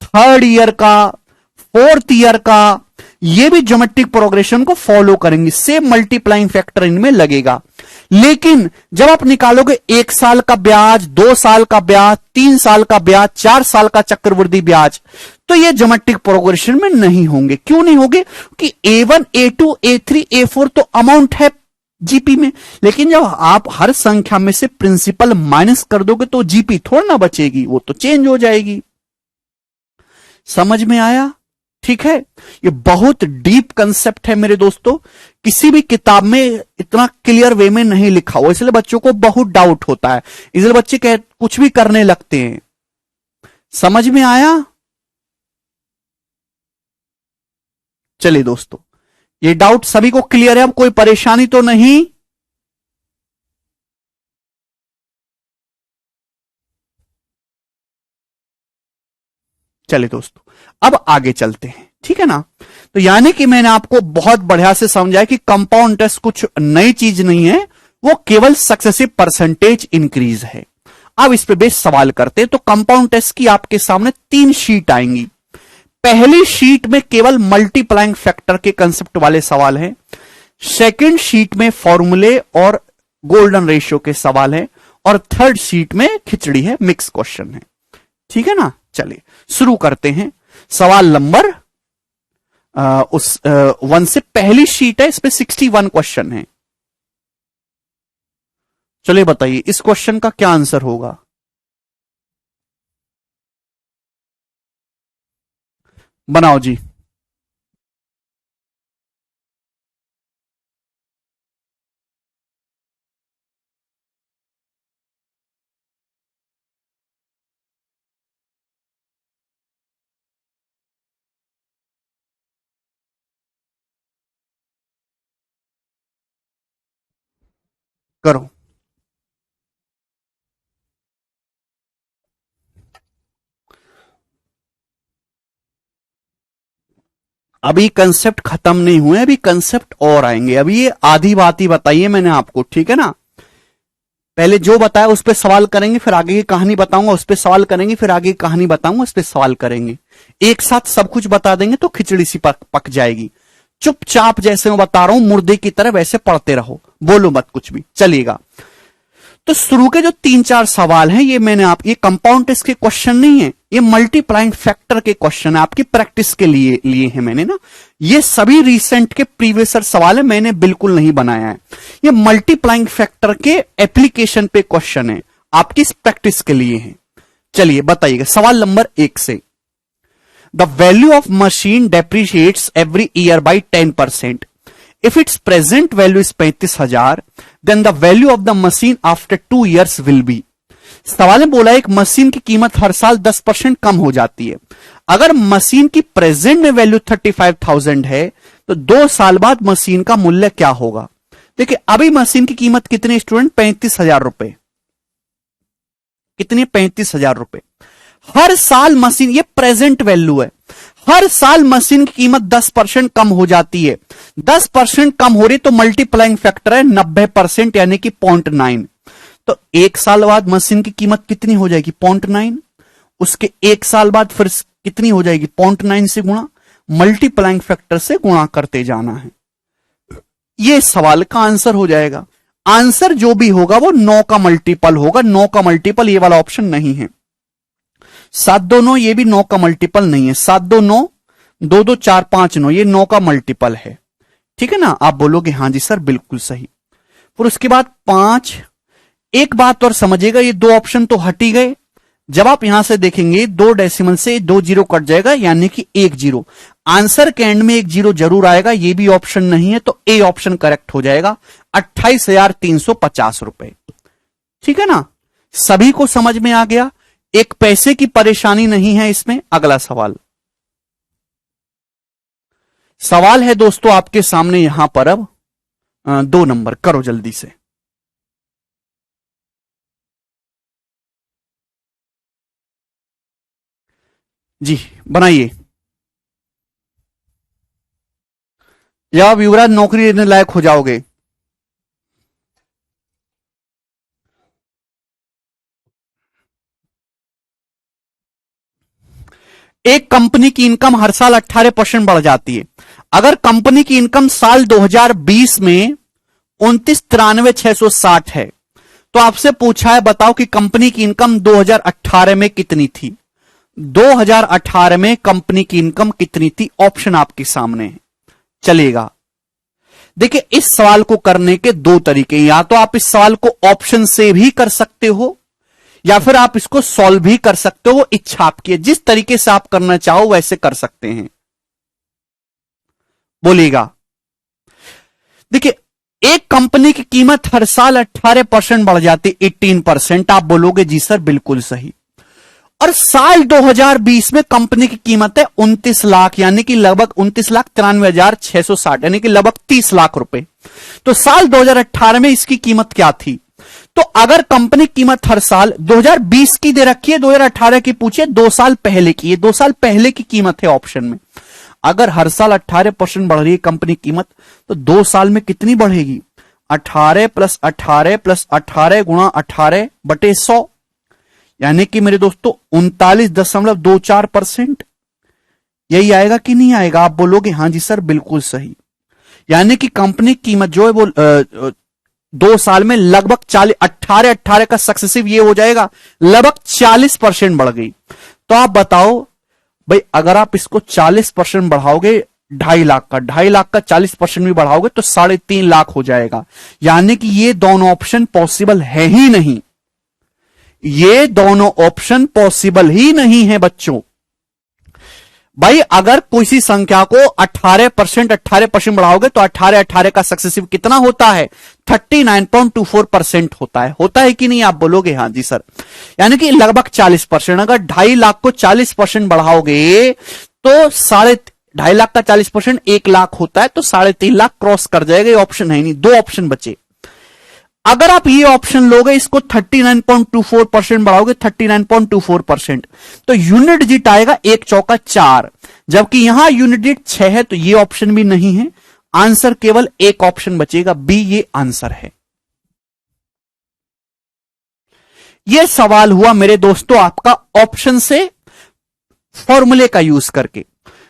थर्ड ईयर का, फोर्थ ईयर का, ये भी ज्योमेट्रिक प्रोग्रेशन को फॉलो करेंगे, सेम मल्टीप्लाइंग फैक्टर इनमें लगेगा। लेकिन जब आप निकालोगे 1 साल का ब्याज, 2 साल का ब्याज, 3 साल का ब्याज, 4 साल का चक्रवृद्धि ब्याज, तो ये ज्योमेट्रिक प्रोग्रेशन में नहीं होंगे। क्यों नहीं होंगे? कि A1, A2, A3, A4 तो अमाउंट है जीपी में, लेकिन जब आप हर संख्या में से प्रिंसिपल माइनस कर दोगे तो जीपी थोड़ा ना बचेगी, वो तो चेंज हो जाएगी। समझ में आया? ठीक है, ये बहुत डीप कंसेप्ट है मेरे दोस्तों, किसी भी किताब में इतना क्लियर वे में नहीं लिखा हुआ, इसलिए बच्चों को बहुत डाउट होता है, इसलिए बच्चे कुछ भी करने लगते हैं। समझ में आया? चलिए दोस्तों, ये डाउट सभी को क्लियर है, अब कोई परेशानी तो नहीं? चलिए दोस्तों, अब आगे चलते हैं, ठीक है ना। तो यानी कि मैंने आपको बहुत बढ़िया से समझाया कि कंपाउंड इंटरेस्ट कुछ नई चीज नहीं है, वो केवल सक्सेसिव परसेंटेज इंक्रीज है। अब इस पे बेस सवाल करते हैं। तो कंपाउंड इंटरेस्ट की आपके सामने 3 शीट आएंगी। पहली शीट में केवल मल्टीप्लाइंग फैक्टर के कंसेप्ट वाले सवाल हैं। सेकंड शीट में फॉर्मूले और गोल्डन रेशियो के सवाल हैं, और थर्ड शीट में खिचड़ी है, मिक्स क्वेश्चन है, ठीक है ना। चलिए शुरू करते हैं। सवाल नंबर 1 से पहली शीट है, इस पे 61 क्वेश्चन है। चलिए बताइए इस क्वेश्चन का क्या आंसर होगा। बनाओ जी। करो। अभी कंसेप्ट खत्म नहीं हुए, अभी कंसेप्ट और आएंगे। अभी ये आधी बात ही बताइए मैंने आपको, ठीक है ना। पहले जो बताया उस पर सवाल करेंगे, फिर आगे की कहानी बताऊंगा, उस पर सवाल करेंगे, फिर आगे की कहानी बताऊंगा, उस पर सवाल करेंगे। एक साथ सब कुछ बता देंगे तो खिचड़ी सी पक जाएगी। चुपचाप जैसे मैं बता रहा हूं मुर्दे की तरह वैसे पढ़ते रहो, बोलो मत कुछ भी, चलिएगा। तो शुरू के जो 3-4 सवाल हैं ये मैंने ये कंपाउंड टेस्ट के क्वेश्चन नहीं है, ये मल्टीप्लाइंग फैक्टर के क्वेश्चन है, आपकी प्रैक्टिस के लिए है मैंने ना। ये सभी रिसेंट के प्रीवियसर सवाल है, मैंने बिल्कुल नहीं बनाया है। ये मल्टीप्लाइंग फैक्टर के एप्लीकेशन पे क्वेश्चन है, आपकी प्रैक्टिस के लिए है। चलिए बताइएगा सवाल नंबर 1 से। The value of machine depreciates every year by 10%. If its present value is 35,000, then the value of the machine after 2 years will be. सवाल में बोला एक मशीन की कीमत हर साल 10% कम हो जाती है। अगर मशीन की प्रेजेंट में वैल्यू 35,000 है तो 2 साल बाद मशीन का मूल्य क्या होगा। देखिए अभी मशीन की कीमत कितनी स्टूडेंट, 35,000 रुपए। कितनी, 35,000 रुपए। हर साल मशीन, ये प्रेजेंट वैल्यू है, हर साल मशीन की कीमत 10% कम हो जाती है। 10% कम हो रही तो मल्टीप्लाइंग फैक्टर है 90%, यानी कि 0.9। तो 1 साल बाद मशीन की कीमत कितनी हो जाएगी, 0.9। उसके 1 साल बाद फिर कितनी हो जाएगी, 0.9 से गुणा, मल्टीप्लाइंग फैक्टर से गुणा करते जाना है। यह सवाल का आंसर हो जाएगा। आंसर जो भी होगा वो 9 का मल्टीपल होगा। 9 का मल्टीपल ये वाला ऑप्शन नहीं है। 7 2 9 ये भी 9 का मल्टीपल नहीं है। 7 2 9, 2 2 4 5 9 ये 9 का मल्टीपल है, ठीक है ना। आप बोलोगे हां जी सर बिल्कुल सही। फिर उसके बाद 5। एक बात और समझिएगा, ये 2 ऑप्शन तो हट ही गए। जब आप यहां से देखेंगे 2 डेसिमल से 2 जीरो कट जाएगा, यानी कि 1 जीरो। आंसर के एंड में 1 जीरो जरूर आएगा, ये भी ऑप्शन नहीं है, तो ए ऑप्शन करेक्ट हो जाएगा, 28,350 रुपए, ठीक है ना। सभी को समझ में आ गया, एक पैसे की परेशानी नहीं है इसमें। अगला सवाल, सवाल है दोस्तों आपके सामने यहां पर अब 2 नंबर, करो जल्दी से। जी बनाइए। जब आप युवराज नौकरी लेने लायक हो जाओगे। एक कंपनी की इनकम हर साल 18% बढ़ जाती है। अगर कंपनी की इनकम साल 2020 में 29,93,660 है, तो आपसे पूछा है बताओ कि कंपनी की इनकम 2018 में कितनी थी। 2018 में कंपनी की इनकम कितनी थी, ऑप्शन आपके सामने है, चलेगा। देखिए इस सवाल को करने के 2 तरीके, या तो आप इस सवाल को ऑप्शन से भी कर सकते हो, या फिर आप इसको सॉल्व भी कर सकते हो, वो इच्छा आपकी है। जिस तरीके से आप करना चाहो वैसे कर सकते हैं। बोलिएगा। देखिए, एक कंपनी की कीमत हर साल 18% बढ़ जाती, 18%। आप बोलोगे जी सर बिल्कुल सही। और साल 2020 में कंपनी की कीमत है 29 लाख, यानी कि लगभग 29,93,660, यानी कि लगभग 30 लाख रुपए। तो साल 2018 में इसकी कीमत क्या थी? तो अगर कंपनी कीमत हर साल 2020 की दे रखी है, 2018 की पूछिए, 2 साल पहले की है, 2 साल पहले की कीमत है ऑप्शन में। अगर हर साल 18% बढ़ रही है कंपनी कीमत, तो 2 साल में कितनी बढ़ेगी? 18 प्लस 18 प्लस 18 गुणा 18 बटे 100, यानी कि मेरे दोस्तों 39.24%। यही आएगा कि नहीं आएगा? आप बोलोगे हां जी सर बिल्कुल सही। यानी कि कंपनी कीमत जो है वो 2 साल में लगभग 18 का सक्सेसिव ये हो जाएगा, लगभग 40% बढ़ गई। तो आप बताओ भाई, अगर आप इसको 40% बढ़ाओगे 2.5 लाख का, 2.5 लाख का 40% भी बढ़ाओगे तो 3.5 लाख हो जाएगा। यानी कि ये दोनों ऑप्शन पॉसिबल है ही नहीं, ये दोनों ऑप्शन पॉसिबल ही नहीं है बच्चों। भाई अगर किसी संख्या को 18% बढ़ाओगे तो 18 का सक्सेसिव कितना होता है? 39.24% होता है कि नहीं? आप बोलोगे हां जी सर। यानी कि लगभग 40%। अगर 2.5 लाख को 40% बढ़ाओगे तो 2.5 लाख का 40% 1 लाख होता है, तो 3.5 लाख क्रॉस कर जाएगा। ये ऑप्शन है नहीं, 2 ऑप्शन बचे। अगर आप ये ऑप्शन लोगे, इसको 39.24% बढ़ाओगे, 39.24%, तो यूनिट डिजिट आएगा 1 चौका 4, जबकि यहां यूनिट डिजिट 6 है, तो ये ऑप्शन भी नहीं है। आंसर केवल एक ऑप्शन बचेगा, बी, ये आंसर है। यह सवाल हुआ मेरे दोस्तों आपका ऑप्शन से फॉर्मूले का यूज करके।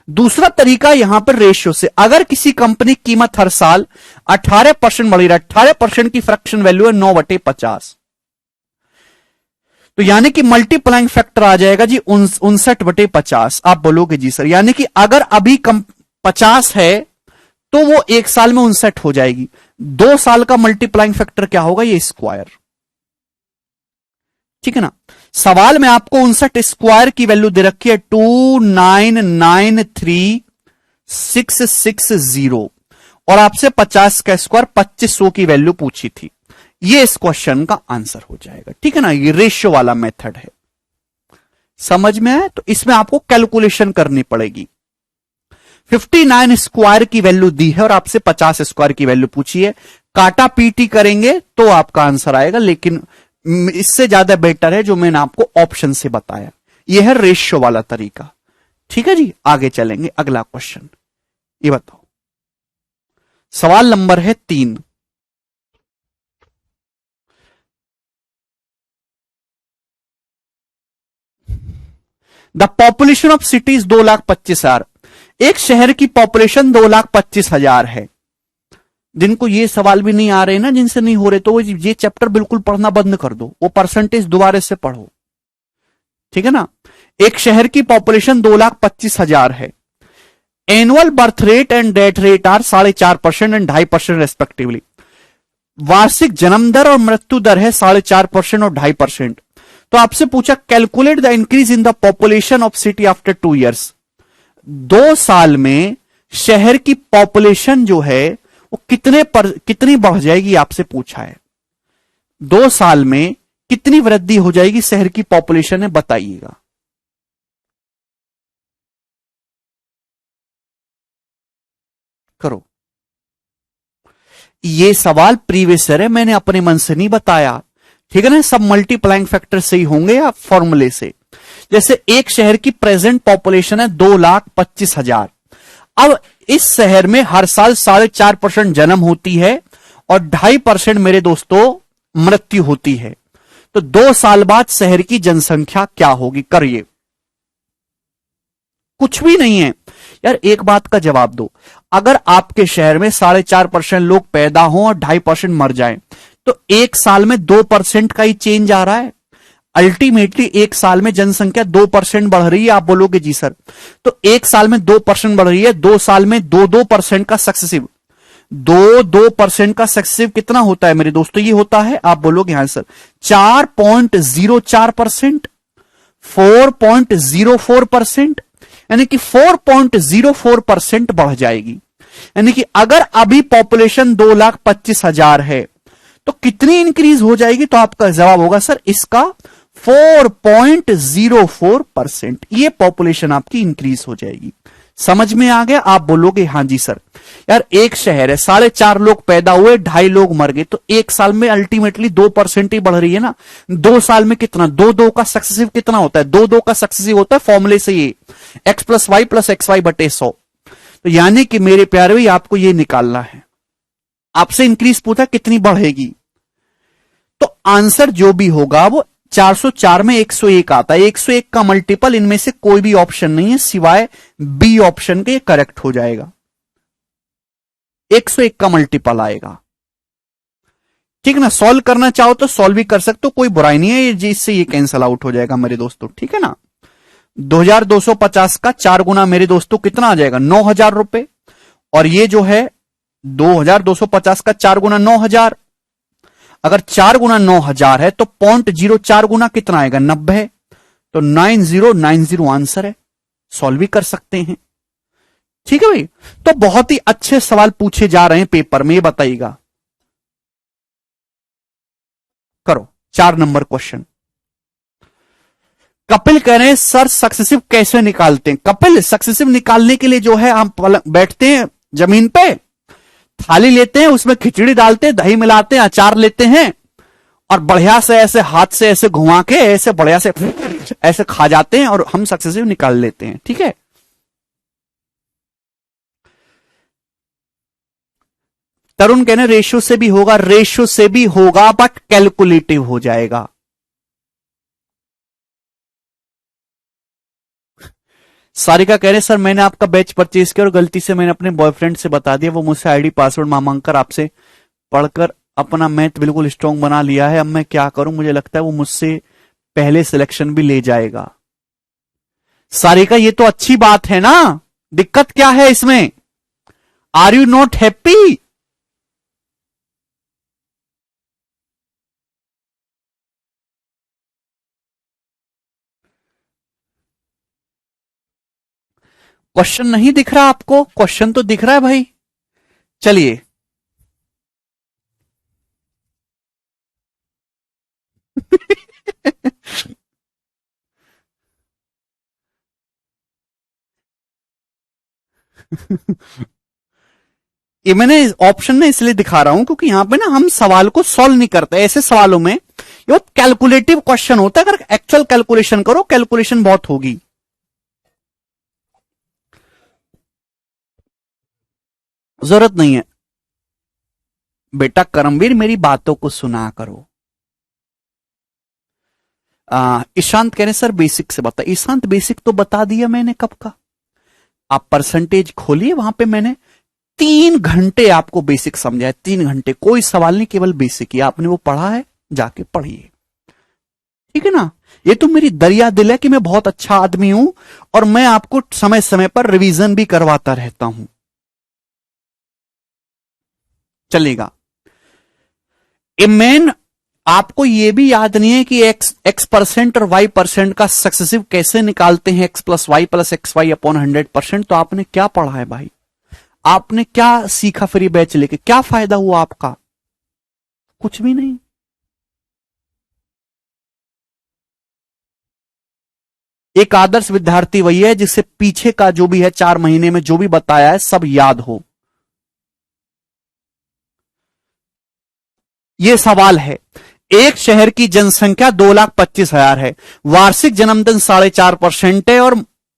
दूसरा तरीका यहां पर रेशियो से। अगर किसी कंपनी की कीमत हर साल 18% बढ़ी रहा, 18% की फ्रैक्शन वैल्यू है 9/50, तो यानी कि मल्टीप्लाइंग फैक्टर आ जाएगा जी 59/50। आप बोलोगे जी सर, यानी कि अगर अभी 50 है तो वो 1 साल में 59 हो जाएगी। 2 साल का मल्टीप्लाइंग फैक्टर क्या होगा? ये स्क्वायर, ठीक है ना। सवाल में आपको 59 स्क्वायर की वैल्यू दे रखी है 2993,660, और आपसे 50 का स्क्वायर 2500 की वैल्यू पूछी थी। ये इस क्वेश्चन का आंसर हो जाएगा, ठीक है ना। ये रेशियो वाला मेथड है, समझ में आया? तो इसमें आपको कैलकुलेशन करनी पड़ेगी। 59 स्क्वायर की वैल्यू दी है और आपसे 50 स्क्वायर की वैल्यू पूछी है। काटा पीटी करेंगे तो आपका आंसर आएगा, लेकिन इससे ज्यादा बेटर है जो मैंने आपको ऑप्शन से बताया। यह है रेशियो वाला तरीका, ठीक है जी। आगे चलेंगे, अगला क्वेश्चन ये बताओ। सवाल नंबर है 3। The population of cities 2,25,000। एक शहर की पॉपुलेशन 2,25,000 है। जिनको ये सवाल भी नहीं आ रहे ना, जिनसे नहीं हो रहे, तो ये चैप्टर बिल्कुल पढ़ना बंद कर दो, वो परसेंटेज दोबारा से पढ़ो, ठीक है ना। एक शहर की पॉपुलेशन 2,25,000 है। Annual birth rate and death rate are 4.5% and 2.5% respectively. वार्षिक जन्म दर और मृत्यु दर है 4.5% और 2.5%। तो आपसे पूछा calculate the increase in the population of city after 2 years। 2 साल में शहर की पॉपुलेशन जो है वो कितनी बढ़ जाएगी, आपसे पूछा है। 2 साल में कितनी वृद्धि हो जाएगी शहर की पॉपुलेशन में, बताइएगा। करो। ये सवाल प्रीवियस ईयर है, मैंने अपने मन से नहीं बताया, ठीक है ना। सब मल्टीप्लाइंग फैक्टर से ही होंगे या फॉर्मूले से। जैसे एक शहर की प्रेजेंट पॉपुलेशन है 2,25,000। अब इस शहर में हर साल 4.5% जन्म होती है और 2.5% मेरे दोस्तों मृत्यु होती है। तो 2 साल बाद शहर की जनसंख्या क्या होगी? करिए। कुछ भी नहीं है यार, एक बात का जवाब दो। अगर आपके शहर में 4.5% लोग पैदा हों और 2.5% मर जाएं, तो 1 साल में 2% का ही चेंज आ रहा है। अल्टीमेटली 1 साल में जनसंख्या 2% बढ़ रही है। आप बोलोगे जी सर, तो 1 साल में 2% बढ़ रही है, 2 साल में 2% का सक्सेसिव, 2% का सक्सेसिव कितना होता है मेरे दोस्तों? ये होता है, आप बोलोगे हाँ सर, 4.04%, 4.04%, यानी कि 4.04% बढ़ जाएगी। यानी कि अगर अभी पॉपुलेशन 2,25,000 है तो कितनी इंक्रीज हो जाएगी? तो आपका जवाब होगा सर इसका 4.04%। ये पॉपुलेशन आपकी इंक्रीज हो जाएगी। समझ में आ गया? आप बोलोगे हाँ जी सर। यार एक शहर है, 4.5 लोग पैदा हुए, 2.5 लोग मर गए, तो एक साल में अल्टीमेटली 2% ही बढ़ रही है ना। 2 साल में कितना? 2 का सक्सेसिव कितना होता है? 2 का सक्सेसिव होता है फॉर्मूले से ये x + y + xy / 100। तो यानी कि मेरे प्यारे भाई आपको ये निकालना है। आपसे इंक्रीज पूछा कितनी बढ़ेगी, तो आंसर जो भी होगा वो 404 में 101 आता है। 101 का मल्टीपल इनमें से कोई भी ऑप्शन नहीं है सिवाय बी ऑप्शन के, करेक्ट हो जाएगा। 101 का मल्टीपल आएगा। ठीक ना? सॉल्व करना चाहो तो सॉल्व भी कर सकते हो, कोई बुराई नहीं है, जिससे ये कैंसल आउट हो जाएगा मेरे दोस्तों। ठीक है ना? 2250 का 4 गुना मेरे दोस्तों कितना आ जाएगा? 9,000 रुपए। और ये जो है 2250 का 4 गुना 9,000, अगर 4 गुना 9,000 है तो 0.04 गुना कितना आएगा? 90। तो 9090 आंसर है। सॉल्व भी कर सकते हैं। ठीक है भाई? तो बहुत ही अच्छे सवाल पूछे जा रहे हैं पेपर में, ये बताइएगा। करो 4 नंबर क्वेश्चन। कपिल कह रहे हैं सर सक्सेसिव कैसे निकालते हैं? कपिल सक्सेसिव निकालने के लिए जो है हम बैठते हैं जमीन पे, थाली लेते हैं, उसमें खिचड़ी डालते हैं, दही मिलाते हैं, अचार लेते हैं और बढ़िया से ऐसे हाथ से ऐसे घुमा के ऐसे बढ़िया से ऐसे खा जाते हैं और हम सक्सेसिव निकाल लेते हैं। ठीक है? तरुण कहने रेशियो से भी होगा, रेशियो से भी होगा बट कैलकुलेटिव हो जाएगा। सारिका कह रहे सर मैंने आपका बैच परचेज किया और गलती से मैंने अपने बॉयफ्रेंड से बता दिया, वो मुझसे आईडी पासवर्ड मांगकर आपसे पढ़कर अपना मैथ बिल्कुल स्ट्रांग बना लिया है। अब मैं क्या करूं? मुझे लगता है वो मुझसे पहले सिलेक्शन भी ले जाएगा। सारिका ये तो अच्छी बात है ना, दिक्कत क्या है इसमें? Are you not happy? Question नहीं दिख रहा आपको? क्वेश्चन तो दिख रहा है भाई। चलिए ये मैंने ऑप्शन ना इसलिए दिखा रहा हूं क्योंकि यहां पे ना हम सवाल को सॉल्व नहीं करते। ऐसे सवालों में ये बहुत कैलकुलेटिव क्वेश्चन होता है। अगर एक्चुअल कैलकुलेशन करो, कैलकुलेशन बहुत होगी। जरूरत नहीं है बेटा, करमवीर मेरी बातों को सुना करो। ईशांत कह रहे सर बेसिक से बता। ईशांत बेसिक तो बता दिया मैंने कब का। आप परसेंटेज खोलिए, वहां पे मैंने 3 घंटे आपको बेसिक समझाया। 3 घंटे, कोई सवाल नहीं, केवल बेसिक ही। आपने वो पढ़ा है, जाके पढ़िए। ठीक है ना? ये तो मेरी दरिया दिल है कि मैं बहुत अच्छा आदमी हूं और मैं आपको समय समय पर रिवीजन भी करवाता रहता हूं। चलेगा? मेन आपको यह भी याद नहीं है कि x% और y% का सक्सेसिव कैसे निकालते हैं? x + y + xy / 100%। तो आपने क्या पढ़ा है भाई? आपने क्या सीखा फ्री बैच लेके? क्या फायदा हुआ आपका? कुछ भी नहीं। एक आदर्श विद्यार्थी वही है जिससे पीछे का जो भी है 4 महीने में जो भी बताया है सब याद हो। यह सवाल है, एक शहर की जनसंख्या 2,25,000 है, वार्षिक जन्मदिन 4.5% है और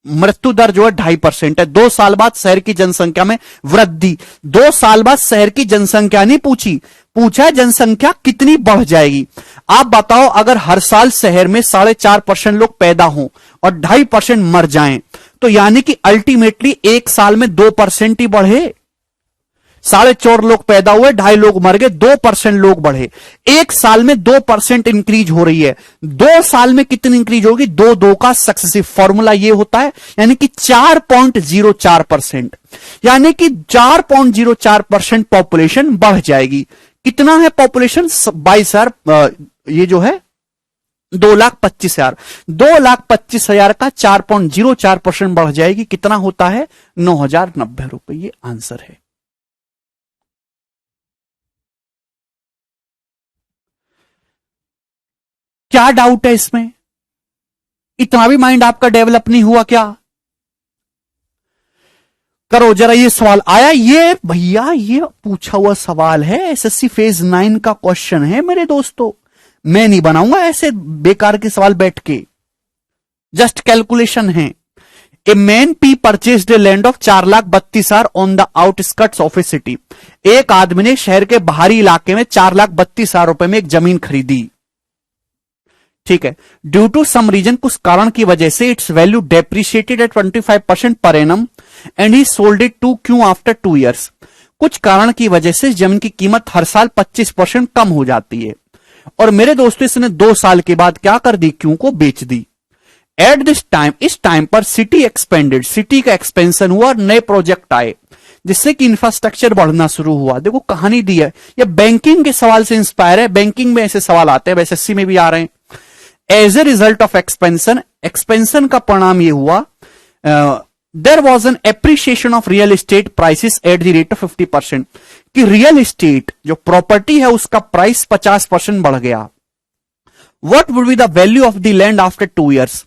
मृत्यु दर जो है 2.5% है। 2 साल बाद शहर की जनसंख्या में वृद्धि। 2 साल बाद शहर की जनसंख्या नहीं पूछी, पूछा है जनसंख्या कितनी बढ़ जाएगी। आप बताओ अगर हर साल शहर में 4.5% लोग पैदा हों और 2.5% मर जाएं, तो यानी कि अल्टीमेटली एक साल में 2% ही बढ़े। 4.5 लोग पैदा हुए, 2.5 लोग मर गए, 2% लोग बढ़े। एक साल में 2% इंक्रीज हो रही है। 2 साल में कितनी इंक्रीज होगी? 2 का सक्सेसिव फॉर्मूला ये होता है, यानी कि 4.04%, यानी कि 4.04% पॉपुलेशन बढ़ जाएगी। कितना है पॉपुलेशन? 22,000। ये जो है 2,25,000। 2,25,000 का 4.04% बढ़ जाएगी। कितना होता है? 9,090 रुपए। ये आंसर है। क्या डाउट है इसमें? इतना भी माइंड आपका डेवलप नहीं हुआ क्या? करो जरा, ये सवाल आया, ये भैया ये पूछा हुआ सवाल है, एसएससी फेज 9 का क्वेश्चन है मेरे दोस्तों। मैं नहीं बनाऊंगा ऐसे बेकार के सवाल बैठ के, जस्ट कैलकुलेशन है। A man P purchased a land of 4,32,000 on the outskirts of A city. एक आदमी ने शहर के बाहरी इलाके में 4,32,000 रुपए में एक जमीन खरीदी, ठीक है। ड्यू टू सम रीजन, कुछ कारण की वजह से it's value depreciated at 25% per annum and he sold it to Q after 2 years। कुछ कारण की वजह से जमीन की कीमत हर साल 25% कम हो जाती है, और मेरे दोस्तों इसने 2 साल के बाद क्या कर दी, क्यू को बेच दी। एट दिस टाइम, इस टाइम पर सिटी एक्सपेंडेड, सिटी का एक्सपेंशन हुआ, नए प्रोजेक्ट आए जिससे कि इंफ्रास्ट्रक्चर बढ़ना शुरू हुआ। देखो कहानी दी है, ये बैंकिंग के सवाल से इंस्पायर है, बैंकिंग में ऐसे सवाल आते हैं, एसएससी में भी आ रहे हैं। As a result of expansion, expansion का परिणाम यह हुआ, there was an appreciation of real estate prices at the rate of 50%, कि रियल एस्टेट जो प्रॉपर्टी है उसका प्राइस 50% बढ़ गया। What would be the value of the land after 2 years?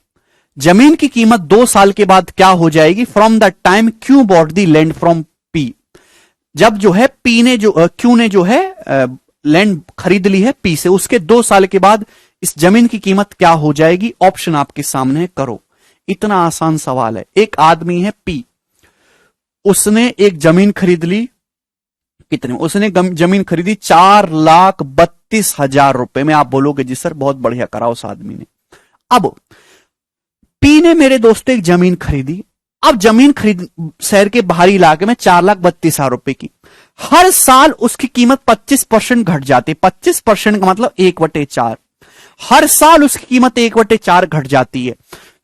जमीन की कीमत 2 साल के बाद क्या हो जाएगी? From the time Q bought the land from P, जब जो है पी ने जो क्यू ने जो है लैंड खरीद ली है पी से, उसके 2 साल के बाद इस जमीन की कीमत क्या हो जाएगी? ऑप्शन आपके सामने है, करो। इतना आसान सवाल है। एक आदमी है पी, उसने एक जमीन खरीद ली, कितने? उसने जमीन खरीदी 4,32,000 रुपए में। आप बोलोगे जी सर बहुत बढ़िया करा उस आदमी ने। अब पी ने मेरे दोस्तों एक जमीन खरीदी, अब जमीन खरीद शहर के बाहरी इलाके में 4,32,000 रुपए की, हर साल उसकी कीमत 25% घट जाती है। 25% का मतलब 1/4, हर साल उसकी कीमत 1/4 घट जाती है।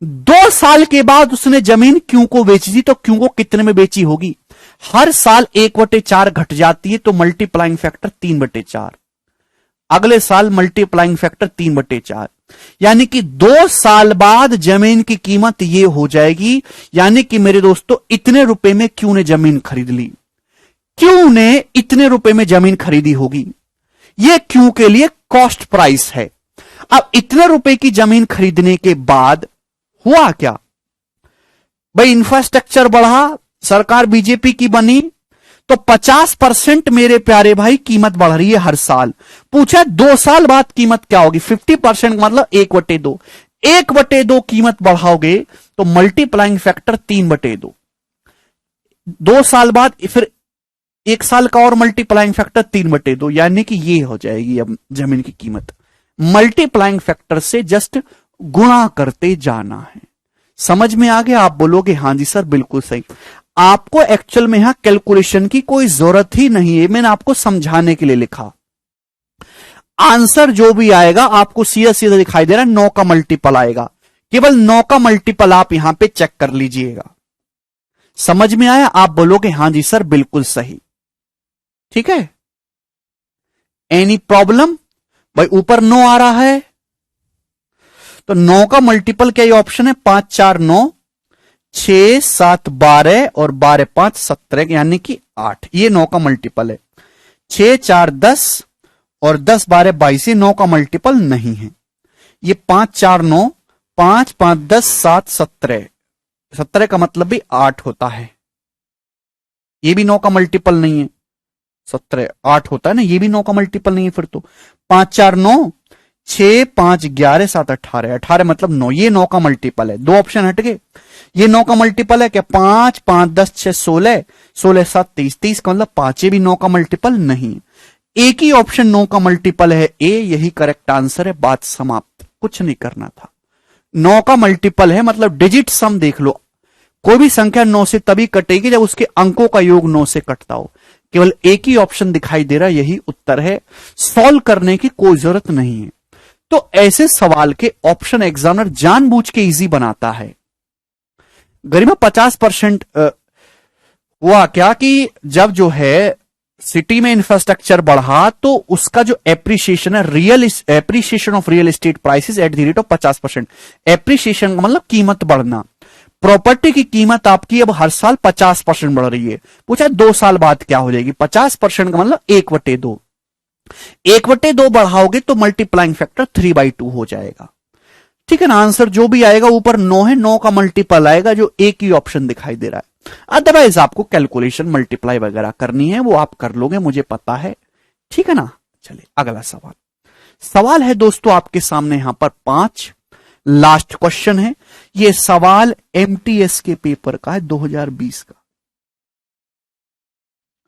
2 साल के बाद उसने जमीन क्यू को बेची थी, तो क्यू को कितने में बेची होगी? हर साल 1/4 घट जाती है, तो मल्टीप्लाइंग फैक्टर 3/4, अगले साल मल्टीप्लाइंग फैक्टर 3/4, यानी कि 2 साल बाद जमीन की कीमत ये हो जाएगी। यानी कि मेरे दोस्तों इतने रुपए में क्यू ने जमीन खरीद ली, क्यू ने इतने रुपए में जमीन खरीदी होगी, ये क्यू के लिए कॉस्ट प्राइस है। अब इतने रुपए की जमीन खरीदने के बाद हुआ क्या भाई? इंफ्रास्ट्रक्चर बढ़ा, सरकार बीजेपी की बनी, तो 50% मेरे प्यारे भाई कीमत बढ़ रही है हर साल। पूछा 2 साल बाद कीमत क्या होगी? 50% मतलब 1/2, 1/2 कीमत बढ़ाओगे तो मल्टीप्लाइंग फैक्टर 3/2, 2 साल बाद फिर 1 साल का और मल्टीप्लाइंग फैक्टर 3/2, यानी कि ये हो जाएगी अब जमीन की कीमत। मल्टीप्लाइंग फैक्टर से जस्ट गुणा करते जाना है। समझ में आ गया? आप बोलोगे हां जी सर बिल्कुल सही। आपको एक्चुअल में यहां कैलकुलेशन की कोई जरूरत ही नहीं है, मैंने आपको समझाने के लिए लिखा। आंसर जो भी आएगा आपको सीधा सीधा दिखाई दे रहा है, 9 का मल्टीपल आएगा, केवल 9 का मल्टीपल आप यहां पे चेक कर लीजिएगा। समझ में आया? आप बोलोगे हां जी सर बिल्कुल सही। ठीक है, एनी प्रॉब्लम? भाई ऊपर 9 आ रहा है, तो 9 का मल्टीपल क्या? ये ऑप्शन है 5 4 9, 6 7 12 और 12 5 17, यानी कि 8। ये 9 का मल्टीपल है। 6 4 10 और 10 12 22, ये 9 का मल्टीपल नहीं है। ये 5 4 9, 5 5 10 7 17, 17 का मतलब भी 8 होता है। ये भी 9 का मल्टीपल नहीं है, 17 8 होता है ना, ये भी 9 का मल्टीपल नहीं है। फिर तो 5 4 9, 6 5 11 7 18, 18 मतलब 9, ये 9 का मल्टीपल है। 2 ऑप्शन हट गए। ये 9 का मल्टीपल है क्या? 5 5 10 6 16, 16 7 23, 23 का मतलब 5, ये भी 9 का मल्टीपल नहीं। एक ही ऑप्शन 9 का मल्टीपल है, ए, यही करेक्ट आंसर है। बात समाप्त, कुछ नहीं करना था। 9 का मल्टीपल है मतलब डिजिट सम देख लो, कोई भी संख्या 9 से तभी कटेगी जब उसके अंकों का योग 9 से कटता हो। केवल एक ही ऑप्शन दिखाई दे रहा है, यही उत्तर है। सॉल्व करने की कोई जरूरत नहीं है। तो ऐसे सवाल के ऑप्शन एग्जामिनर जानबूझ के इजी बनाता है। गरिमा 50% हुआ क्या कि जब जो है सिटी में इंफ्रास्ट्रक्चर बढ़ा तो उसका जो एप्रिसिएशन है, real appreciation of real estate prices at the rate of 50%। Appreciation का मतलब कीमत बढ़ना। प्रॉपर्टी की कीमत आपकी अब हर साल 50% बढ़ रही है। पूछा 2 साल बाद क्या हो जाएगी? 50% का मतलब 1/2, 1/2 बढ़ाओगे तो मल्टीप्लाइंग फैक्टर 3/2 हो जाएगा। ठीक है ना, आंसर जो भी आएगा ऊपर 9 है, 9 का मल्टीपल आएगा जो एक ही ऑप्शन दिखाई दे रहा है। अदरवाइज आपको कैलकुलेशन मल्टीप्लाई वगैरह करनी है, वो आप कर लोगे, मुझे पता है। ठीक है ना, चलिए अगला सवाल। सवाल है दोस्तों आपके सामने यहां पर 5, लास्ट क्वेश्चन है। ये सवाल एमटीएस के पेपर का है 2020 का।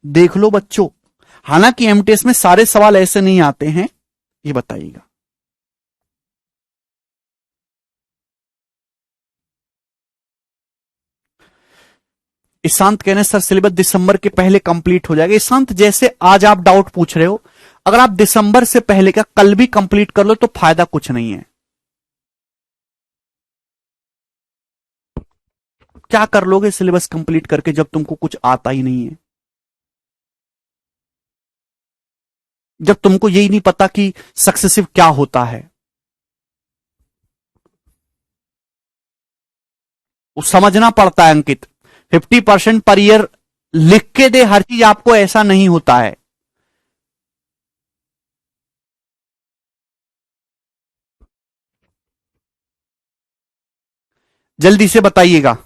देख लो बच्चों, हालांकि एमटीएस में सारे सवाल ऐसे नहीं आते हैं, ये बताइएगा। ईशांत कहने सर सिलेबस दिसंबर के पहले कंप्लीट हो जाएगा। ईशांत जैसे आज आप डाउट पूछ रहे हो, अगर आप दिसंबर से पहले का कल भी कंप्लीट कर लो तो फायदा कुछ नहीं है। क्या कर लोगे सिलेबस कंप्लीट करके जब तुमको कुछ आता ही नहीं है, जब तुमको यही नहीं पता कि सक्सेसिव क्या होता है। वो समझना पड़ता है अंकित। 50% पर ईयर लिख के दे हर चीज आपको, ऐसा नहीं होता है। जल्दी से बताइएगा।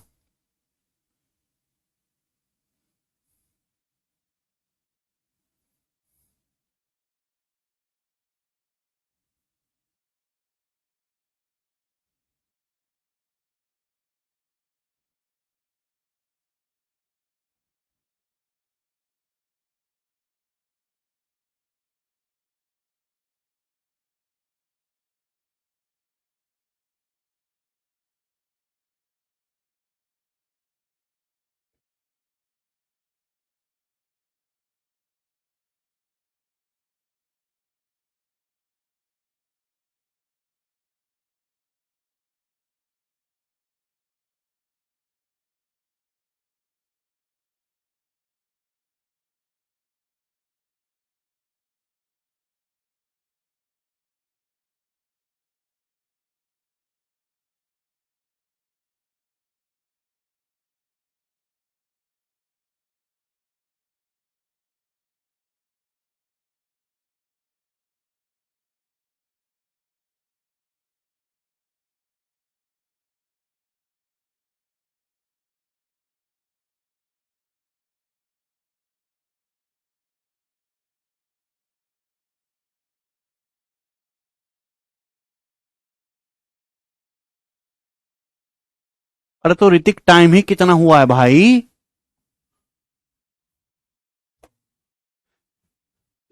अरे तो ऋतिक टाइम ही कितना हुआ है भाई,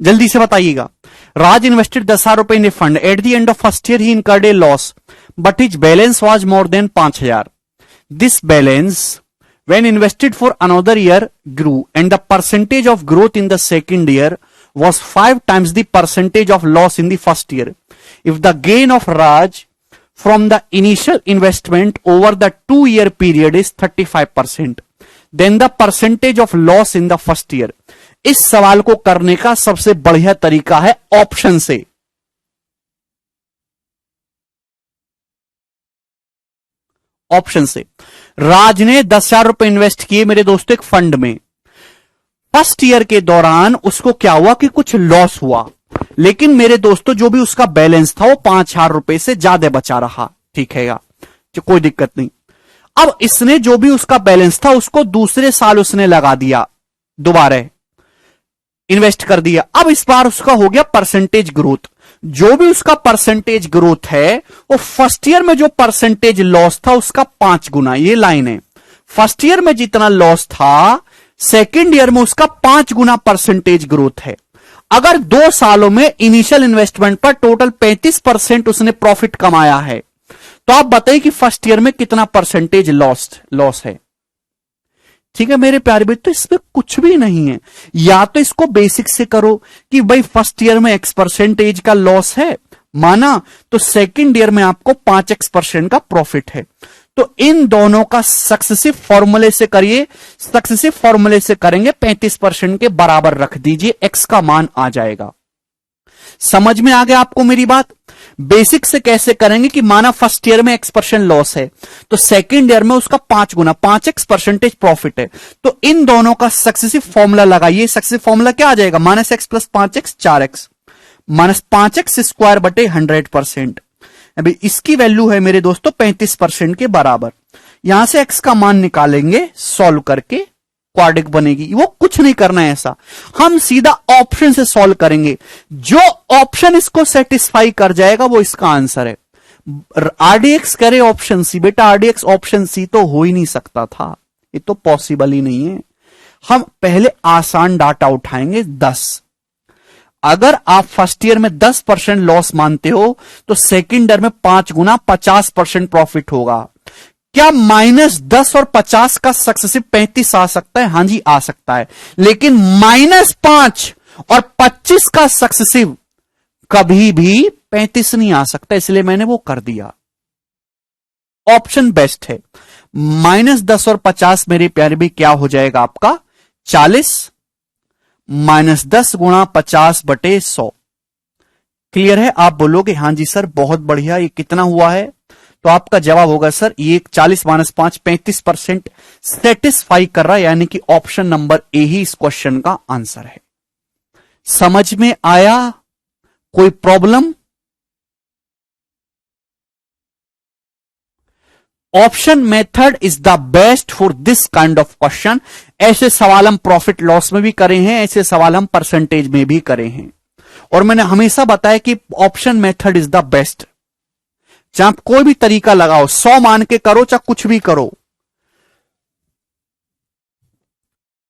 जल्दी से बताइएगा। राज इन्वेस्टेड 10,000 रुपए in a fund. At the end of first year he incurred a loss but his balance was more than 5,000। This balance when invested for another year grew and the percentage of growth in the second year was 5 times the percentage of loss in the first year. If the gain of Raj from the initial investment over the 2-year period is 35%, then the percentage of loss in the first year. इस सवाल को करने का सबसे बढ़िया तरीका है option से। ऑप्शन से राज ने 10,000 रुपए इन्वेस्ट किए मेरे दोस्तों एक फंड में। फर्स्ट ईयर के दौरान उसको क्या हुआ कि कुछ लॉस हुआ, लेकिन मेरे दोस्तों जो भी उसका बैलेंस था वो 5,000 रुपए से ज्यादा बचा रहा। ठीक है, कोई दिक्कत नहीं। अब इसने जो भी उसका बैलेंस था उसको दूसरे साल उसने लगा दिया, दोबारा इन्वेस्ट कर दिया। अब इस बार उसका हो गया परसेंटेज ग्रोथ। जो भी उसका परसेंटेज ग्रोथ है वो फर्स्ट ईयर में जो परसेंटेज लॉस था उसका 5 गुना। ये लाइन है, फर्स्ट ईयर में जितना लॉस था सेकेंड ईयर में उसका 5 गुना परसेंटेज ग्रोथ है। अगर 2 सालों में इनिशियल इन्वेस्टमेंट पर टोटल 35% उसने प्रॉफिट कमाया है, तो आप बताइए कि फर्स्ट ईयर में कितना परसेंटेज लॉस है। ठीक है मेरे प्यारे बच्चों, तो इसमें कुछ भी नहीं है। या तो इसको बेसिक से करो कि भाई फर्स्ट ईयर में x% का लॉस है, माना, तो सेकंड ईयर में आपको 5x% का प्रॉफिट है। तो इन दोनों का सक्सेसिव फॉर्मूले से करिए, सक्सेसिव फॉर्मूले से करेंगे 35% के बराबर रख दीजिए, x का मान आ जाएगा। समझ में आ गया आपको मेरी बात? बेसिक से कैसे करेंगे कि माना फर्स्ट ईयर में x% लॉस है तो सेकंड ईयर में उसका 5 गुना 5x% प्रॉफिट है। तो इन दोनों का सक्सेसिव फॉर्मूला लगाइए। सक्सेसिव फॉर्मूला क्या आ जाएगा? -x + 5x 4x। -5x² बटे 100%। अभी इसकी वैल्यू है मेरे दोस्तों 35% के बराबर। यहां से x का मान निकालेंगे, सॉल्व करके क्वाड्रिक बनेगी। वो कुछ नहीं करना है ऐसा, हम सीधा ऑप्शन से सॉल्व करेंगे। जो ऑप्शन इसको सेटिस्फाई कर जाएगा वो इसका आंसर है। RDX करे ऑप्शन सी, बेटा RDX ऑप्शन सी तो हो ही नहीं सकता था, ये तो पॉसिबल ही नहीं है। हम पहले आसान डाटा उठाएंगे 10। अगर आप फर्स्ट ईयर में 10% लॉस मानते हो तो सेकेंड ईयर में 5 गुना 50% प्रॉफिट होगा। क्या -10 और 50 का सक्सेसिव 35 आ सकता है? हां जी आ सकता है, लेकिन -5 और 25 का सक्सेसिव कभी भी 35 नहीं आ सकता, इसलिए मैंने वो कर दिया। ऑप्शन बेस्ट है। -10 और 50 मेरे प्यारे भी क्या हो जाएगा आपका 40, -10 गुणा 50 बटे 100। क्लियर है? आप बोलोगे हां जी सर बहुत बढ़िया, ये कितना हुआ है? तो आपका जवाब होगा सर ये 40 - 5 35% सेटिस्फाई कर रहा है, यानी कि ऑप्शन नंबर ए ही इस क्वेश्चन का आंसर है। समझ में आया? कोई problem? Option method is the best for this kind of question. ऐसे सवाल हम प्रॉफिट लॉस में भी करे हैं, ऐसे सवाल हम परसेंटेज में भी करे हैं, और मैंने हमेशा बताया कि option method is the best. चाहे आप कोई भी तरीका लगाओ, 100 मान के करो चाहे कुछ भी करो,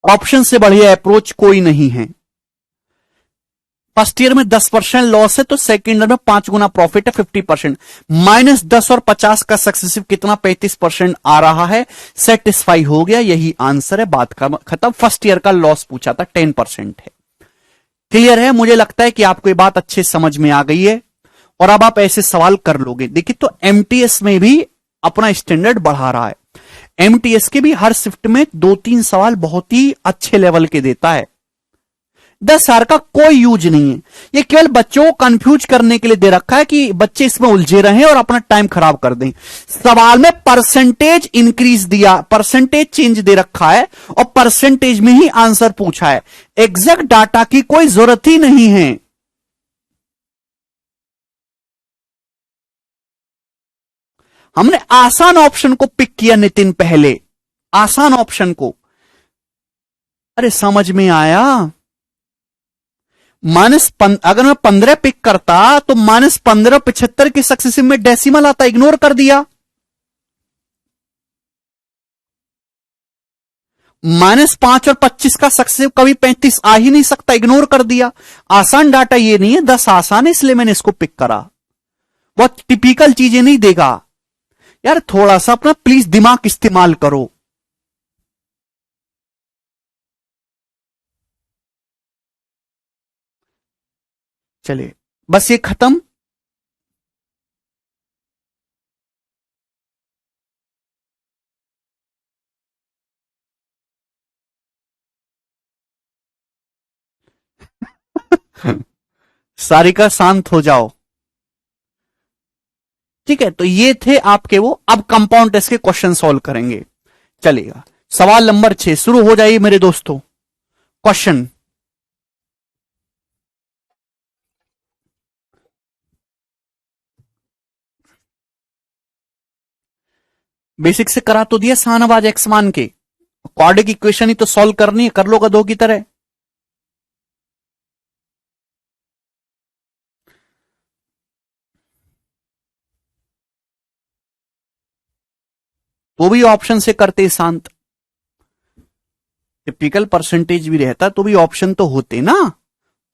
ऑप्शन से बढ़िया अप्रोच कोई नहीं है। फर्स्ट ईयर में 10% लॉस है तो सेकेंड ईयर में 5 गुना प्रॉफिट है 50%। -10 और 50 का सक्सेसिव कितना 35% आ रहा है, सेटिस्फाई हो गया, यही आंसर है, बात का खत्म। फर्स्ट ईयर का लॉस पूछा था 10% है। क्लियर है? मुझे लगता है कि आपको ये बात अच्छे समझ में आ गई है और अब आप ऐसे सवाल कर लोगे। देखिए तो एमटीएस में भी अपना स्टैंडर्ड बढ़ा रहा है। एमटीएस के भी हर शिफ्ट में 2-3 सवाल बहुत ही अच्छे लेवल के देता है। 10 का कोई यूज नहीं है, ये केवल बच्चों को कंफ्यूज करने के लिए दे रखा है कि बच्चे इसमें उलझे रहें और अपना टाइम खराब कर दें। सवाल में परसेंटेज इंक्रीज दिया, परसेंटेज चेंज दे रखा है और परसेंटेज में ही आंसर पूछा है। एग्जैक्ट डाटा की कोई जरूरत ही नहीं है। हमने आसान ऑप्शन को पिक किया नितिन, पहले आसान ऑप्शन को। अरे समझ में आया? अगर मैं 15 पिक करता तो -15 75 के सक्सेसिव में डेसिमल आता, इग्नोर कर दिया। -5 और 25 का सक्सेसिव कभी 35 आ ही नहीं सकता, इग्नोर कर दिया। आसान डाटा ये नहीं है, 10 आसान है इसलिए मैंने इसको पिक करा। बहुत टिपिकल चीजें नहीं देगा यार, थोड़ा सा अपना प्लीज दिमाग इस्तेमाल करो। चलिए बस ये खत्म। सारिका शांत हो जाओ, ठीक है? तो ये थे आपके वो। अब कंपाउंड टेस्ट के क्वेश्चन सॉल्व करेंगे, चलेगा। सवाल नंबर 6 शुरू हो जाइए मेरे दोस्तों। क्वेश्चन बेसिक से करा तो दिया, शाहनवाज एक्स मान के क्वाड्रिक इक्वेशन ही तो सॉल्व करनी है, कर लो गधों की तरह। वो भी ऑप्शन से करते शांत, टिपिकल परसेंटेज भी रहता तो भी ऑप्शन तो होते ना।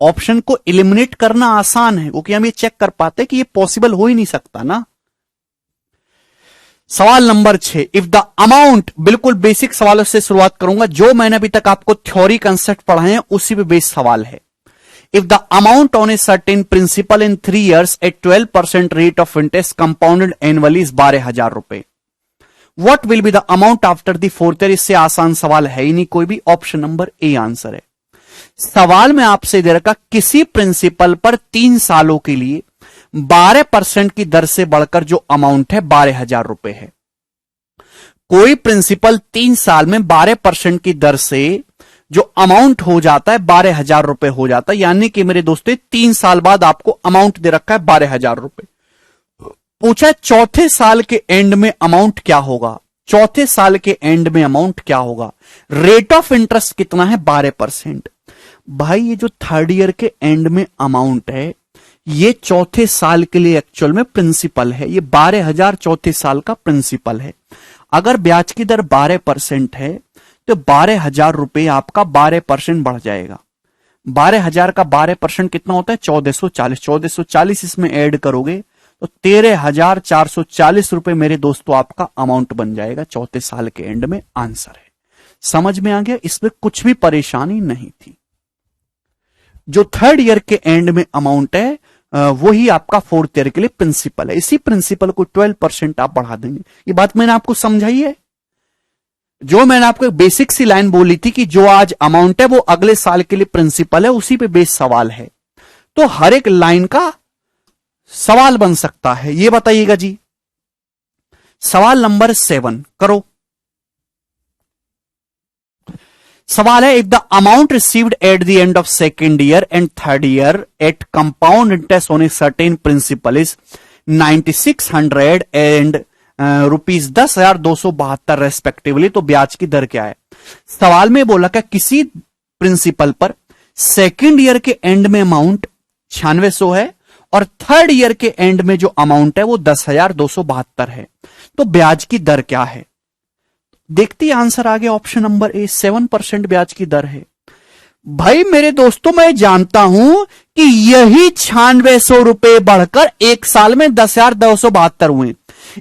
ऑप्शन को एलिमिनेट करना आसान है, क्योंकि हम ये चेक कर पाते कि ये पॉसिबल हो ही नहीं सकता ना। सवाल नंबर 6, इफ द अमाउंट, बिल्कुल बेसिक सवालों से शुरुआत करूंगा, जो मैंने अभी तक आपको थ्योरी कंसेप्ट पढ़ाए हैं उसी पे बेस सवाल है। If the amount on a certain principal in 3 years at 12% rate of interest compounded annually is 12,000 रुपए, what will be the amount after the 4th year? इससे आसान सवाल है ही नहीं कोई भी, ऑप्शन नंबर ए आंसर है। सवाल में आपसे दे रखा किसी प्रिंसिपल पर 3 सालों के लिए 12% की दर से बढ़कर जो अमाउंट है 12,000 रुपए है। कोई प्रिंसिपल 3 साल में 12% की दर से जो अमाउंट हो जाता है 12,000 रुपए हो जाता है, यानी कि मेरे दोस्तों 3 साल बाद आपको अमाउंट दे रखा है 12,000 रुपए। पूछा है चौथे साल के एंड में अमाउंट क्या होगा, चौथे साल के एंड में अमाउंट क्या होगा, रेट ऑफ इंटरेस्ट कितना है 12%। भाई ये जो थर्ड ईयर के एंड में अमाउंट है, ये चौथे साल के लिए एक्चुअल में प्रिंसिपल है, ये 12,000 चौथे साल का प्रिंसिपल है। अगर ब्याज की दर 12% है तो 12,000 रुपए आपका 12% बढ़ जाएगा। 12,000 का 12% कितना होता है 1440, 1440 इसमें ऐड करोगे तो 13,440 रुपए मेरे दोस्तों आपका अमाउंट बन जाएगा चौथे साल के एंड में। आंसर है, समझ में आ गया, इसमें कुछ भी परेशानी नहीं थी। जो थर्ड ईयर के एंड में अमाउंट है वही आपका फोर्थ ईयर के लिए प्रिंसिपल है। इसी प्रिंसिपल को 12% आप बढ़ा देंगे। ये बात मैंने आपको समझाई है। जो मैंने आपको एक बेसिक सी लाइन बोली थी कि जो आज अमाउंट है वो अगले साल के लिए प्रिंसिपल है, उसी पे बेस सवाल है। तो हर एक लाइन का सवाल बन सकता है। ये बताइएगा जी, सवाल नंबर 7 करो। सवाल है, if the amount received at the end of second year and third year at compound interest on a certain principal is 9600 and ₹10,272 respectively, तो ब्याज की दर क्या है। सवाल में बोला क्या किसी प्रिंसिपल पर सेकेंड ईयर के एंड में अमाउंट 9600 है और थर्ड ईयर के एंड में जो अमाउंट है वो 10,272 है, तो ब्याज की दर क्या है। देखते ही आंसर आ गया ऑप्शन नंबर ए, 7% ब्याज की दर है। भाई मेरे दोस्तों मैं जानता हूं कि यही 9600 रुपए बढ़कर एक साल में 10,272 हुए।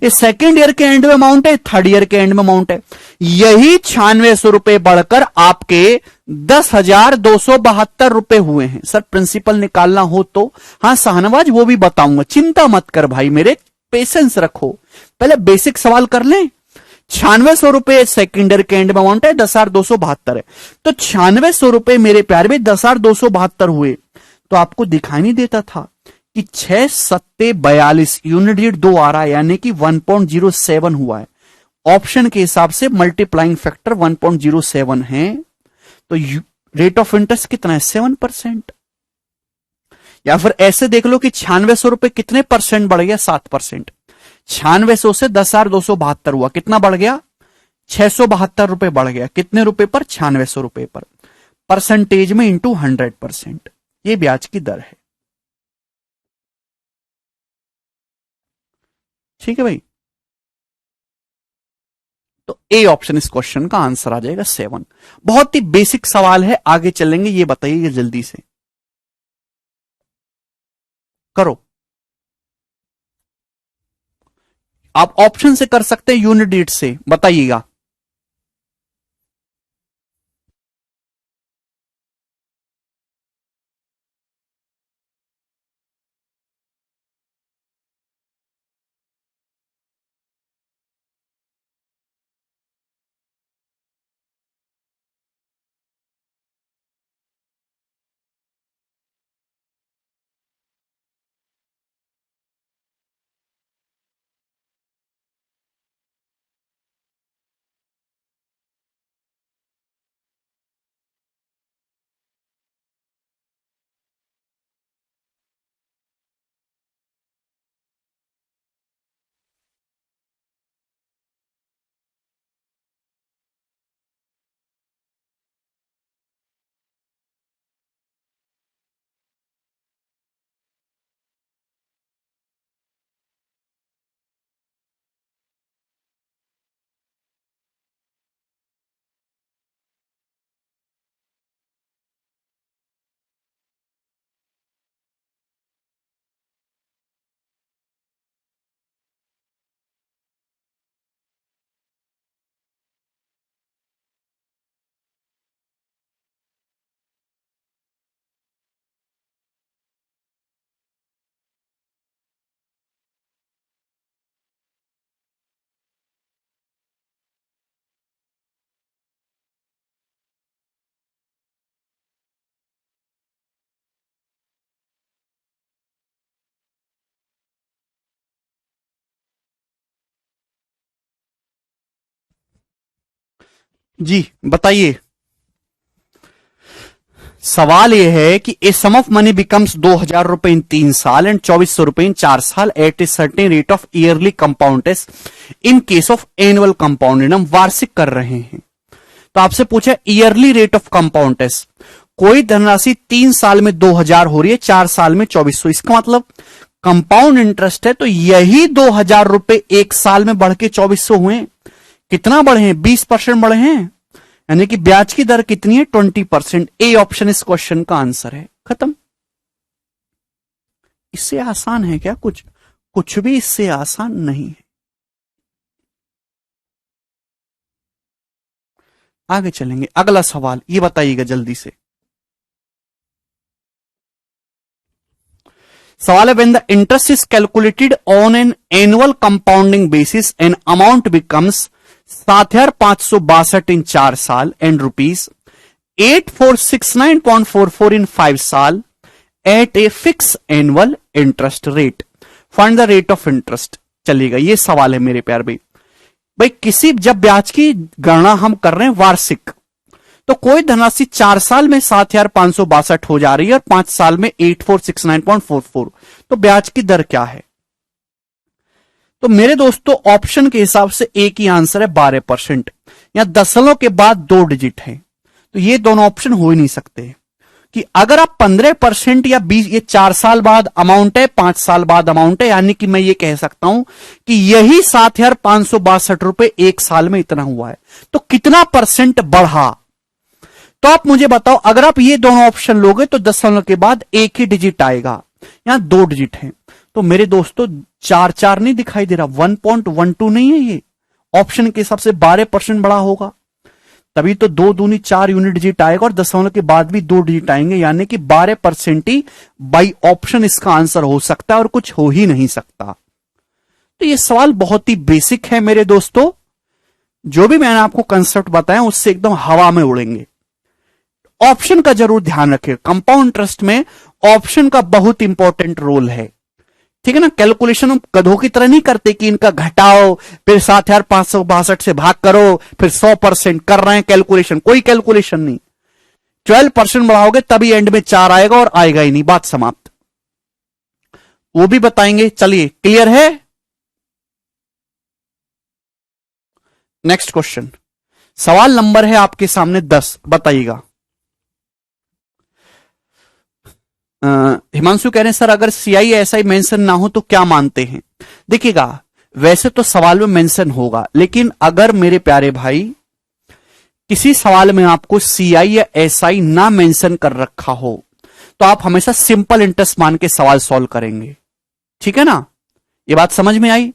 ये सेकेंड ईयर के एंड में अमाउंट है, थर्ड ईयर के एंड में अमाउंट है। यही 9600 रुपए बढ़कर आपके 10,272 रुपए हुए हैं। सर प्रिंसिपल निकालना हो तो हाँ शाहनवाज वो भी बताऊंगा, चिंता मत कर भाई मेरे, पेशेंस रखो, पहले बेसिक सवाल कर लें। 9600 रुपए सेकेंड ईयर के एंड में अमाउंट है, 10,272 है, तो 9600 रुपए मेरे प्यार में 10,272 हुए। तो आपको दिखाई नहीं देता था कि 6 सत्ते 42 यूनिट दीठ 2 आ रहा है, यानी कि 1.07 हुआ है। ऑप्शन के हिसाब से मल्टीप्लाइंग फैक्टर 1.07 है, तो रेट ऑफ इंटरेस्ट कितना है 7%। या फिर ऐसे देख लो कि 9600 रुपए कितने परसेंट बढ़ गया 7%। 9600 से 10,272 हुआ, कितना बढ़ गया 672 रुपए बढ़ गया, कितने रुपए पर 9600 रुपए पर, परसेंटेज में इंटू 100%, ये ब्याज की दर है। ठीक है भाई, तो ए ऑप्शन इस क्वेश्चन का आंसर आ जाएगा 7। बहुत ही बेसिक सवाल है, आगे चलेंगे, ये बताइए जल्दी से करो। आप ऑप्शन से कर सकते हैं, यूनिट डेट से बताइएगा। जी बताइए। सवाल यह है कि ए सम ऑफ मनी बिकम्स 2000 रुपए इन 3 साल एंड 2400 रुपए इन 4 साल at a certain rate of yearly compound interest in case of annual compound. हम वार्षिक कर रहे हैं, तो आपसे पूछा yearly rate of compound interest. कोई धनराशि 3 साल में 2000 हो रही है, 4 साल में 2400, इसका मतलब कंपाउंड इंटरेस्ट है, तो यही 2000 रुपए एक साल में बढ़ के 2400 हुए। कितना बढ़े हैं? 20% बढ़े हैं, यानी कि ब्याज की दर कितनी है? 20%। ए ऑप्शन इस क्वेश्चन का आंसर है। खत्म। इससे आसान है क्या कुछ? कुछ भी इससे आसान नहीं है। आगे चलेंगे, अगला सवाल ये बताइएगा जल्दी से। सवाल है, when the interest is calculated on an annual compounding basis an amount becomes 7,562 in 4 साल एंड रुपीज 8469.44 इन 5 साल at a fix annual interest rate, find the rate of interest. चलिएगा, ये सवाल है मेरे प्यार भाई किसी जब ब्याज की गणना हम कर रहे हैं वार्षिक, तो कोई धनराशि 4 साल में 7,562 हो जा रही है और 5 साल में 8469.44, तो ब्याज की दर क्या है? तो मेरे दोस्तों ऑप्शन के हिसाब से एक ही आंसर है 12%, या दशमलव के बाद 2 डिजिट है, तो ये दोनों ऑप्शन हो ही नहीं सकते। कि अगर आप 15% या 20, ये 4 साल बाद अमाउंट है, 5 साल बाद अमाउंट है, यानी कि मैं ये कह सकता हूं कि यही 7,562 रुपए एक साल में इतना हुआ है, तो कितना परसेंट बढ़ा? तो आप मुझे बताओ, अगर आप ये दोनों ऑप्शन लोगे तो दशमलव के बाद एक ही डिजिट आएगा, यहां 2 डिजिट है, तो मेरे दोस्तों 4 नहीं दिखाई दे रहा, 1.12 नहीं है, ये ऑप्शन के हिसाब से 12% बढ़ा होगा, तभी तो 2 दूनी 4 यूनिट डिजिट आएगा और दशमलव के बाद भी 2 डिजिट आएंगे, यानी कि 12% ही बाई ऑप्शन इसका आंसर हो सकता है और कुछ हो ही नहीं सकता। तो ये सवाल बहुत ही बेसिक है मेरे दोस्तों, जो भी मैंने आपको कंसेप्ट बताया उससे एकदम हवा में उड़ेंगे। ऑप्शन का जरूर ध्यान रखें, कंपाउंड इंटरेस्ट में ऑप्शन का बहुत इंपॉर्टेंट रोल है, ठीक है ना। कैलकुलेशन हम गधों की तरह नहीं करते कि इनका घटाओ फिर 7,562 से भाग करो फिर 100% कर रहे हैं कैलकुलेशन, कोई कैलकुलेशन नहीं। 12% बढ़ाओगे तभी एंड में 4 आएगा और आएगा ही नहीं, बात समाप्त। वो भी बताएंगे। चलिए, क्लियर है? नेक्स्ट क्वेश्चन, सवाल नंबर है आपके सामने 10, बताइएगा। हिमांशु कह रहे हैं सर अगर CISI मेंशन ना हो तो क्या मानते हैं? देखिएगा, वैसे तो सवाल में मेंशन होगा, लेकिन अगर मेरे प्यारे भाई किसी सवाल में आपको CI या SI ना मेंशन कर रखा हो तो आप हमेशा सिंपल इंटरेस्ट मान के सवाल सॉल्व करेंगे, ठीक है ना। ये बात समझ में आई।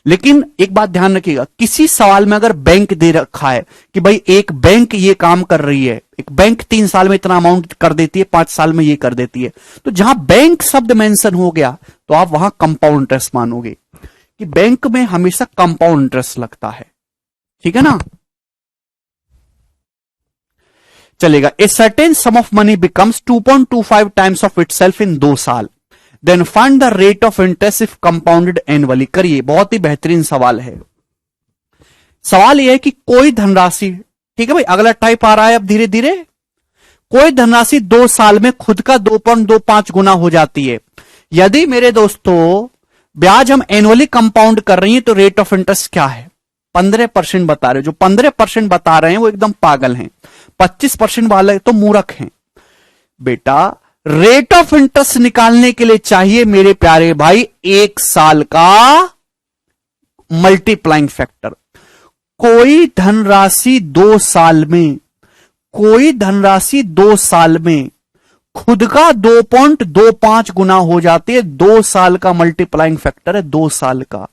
लेकिन एक बात ध्यान रखिएगा, किसी सवाल में अगर बैंक दे रखा है कि भाई एक बैंक ये काम कर रही है, एक बैंक 3 साल में इतना अमाउंट कर देती है, 5 साल में ये कर देती है, तो जहां बैंक शब्द मेंशन हो गया तो आप वहां कंपाउंड इंटरेस्ट मानोगे कि बैंक में हमेशा कंपाउंड इंटरेस्ट लगता है, ठीक है ना। चलेगा, a certain sum of money becomes 2.25 times of itself in 2 साल, then find the rate of interest if compounded annually. करिए, बहुत ही बेहतरीन सवाल है। सवाल यह है कि कोई धनराशि, ठीक है भाई, अगला टाइप आ रहा है अब धीरे धीरे, कोई धनराशि 2 साल में खुद का 2.25 गुना हो जाती है। यदि मेरे दोस्तों ब्याज हम एनुअली कंपाउंड कर रही है तो रेट ऑफ इंटरेस्ट क्या है? 15% बता रहे। जो 15% बता रहे हैं वो एकदम पागल हैं, 25% वाले तो मूर्ख हैं। बेटा, रेट ऑफ इंटरेस्ट निकालने के लिए चाहिए मेरे प्यारे भाई 1 साल का मल्टीप्लाइंग फैक्टर। कोई धनराशि 2 साल में, कोई धनराशि 2 साल में खुद का 2.25 गुना हो जाती है, 2 साल का मल्टीप्लाइंग फैक्टर है 2 साल का।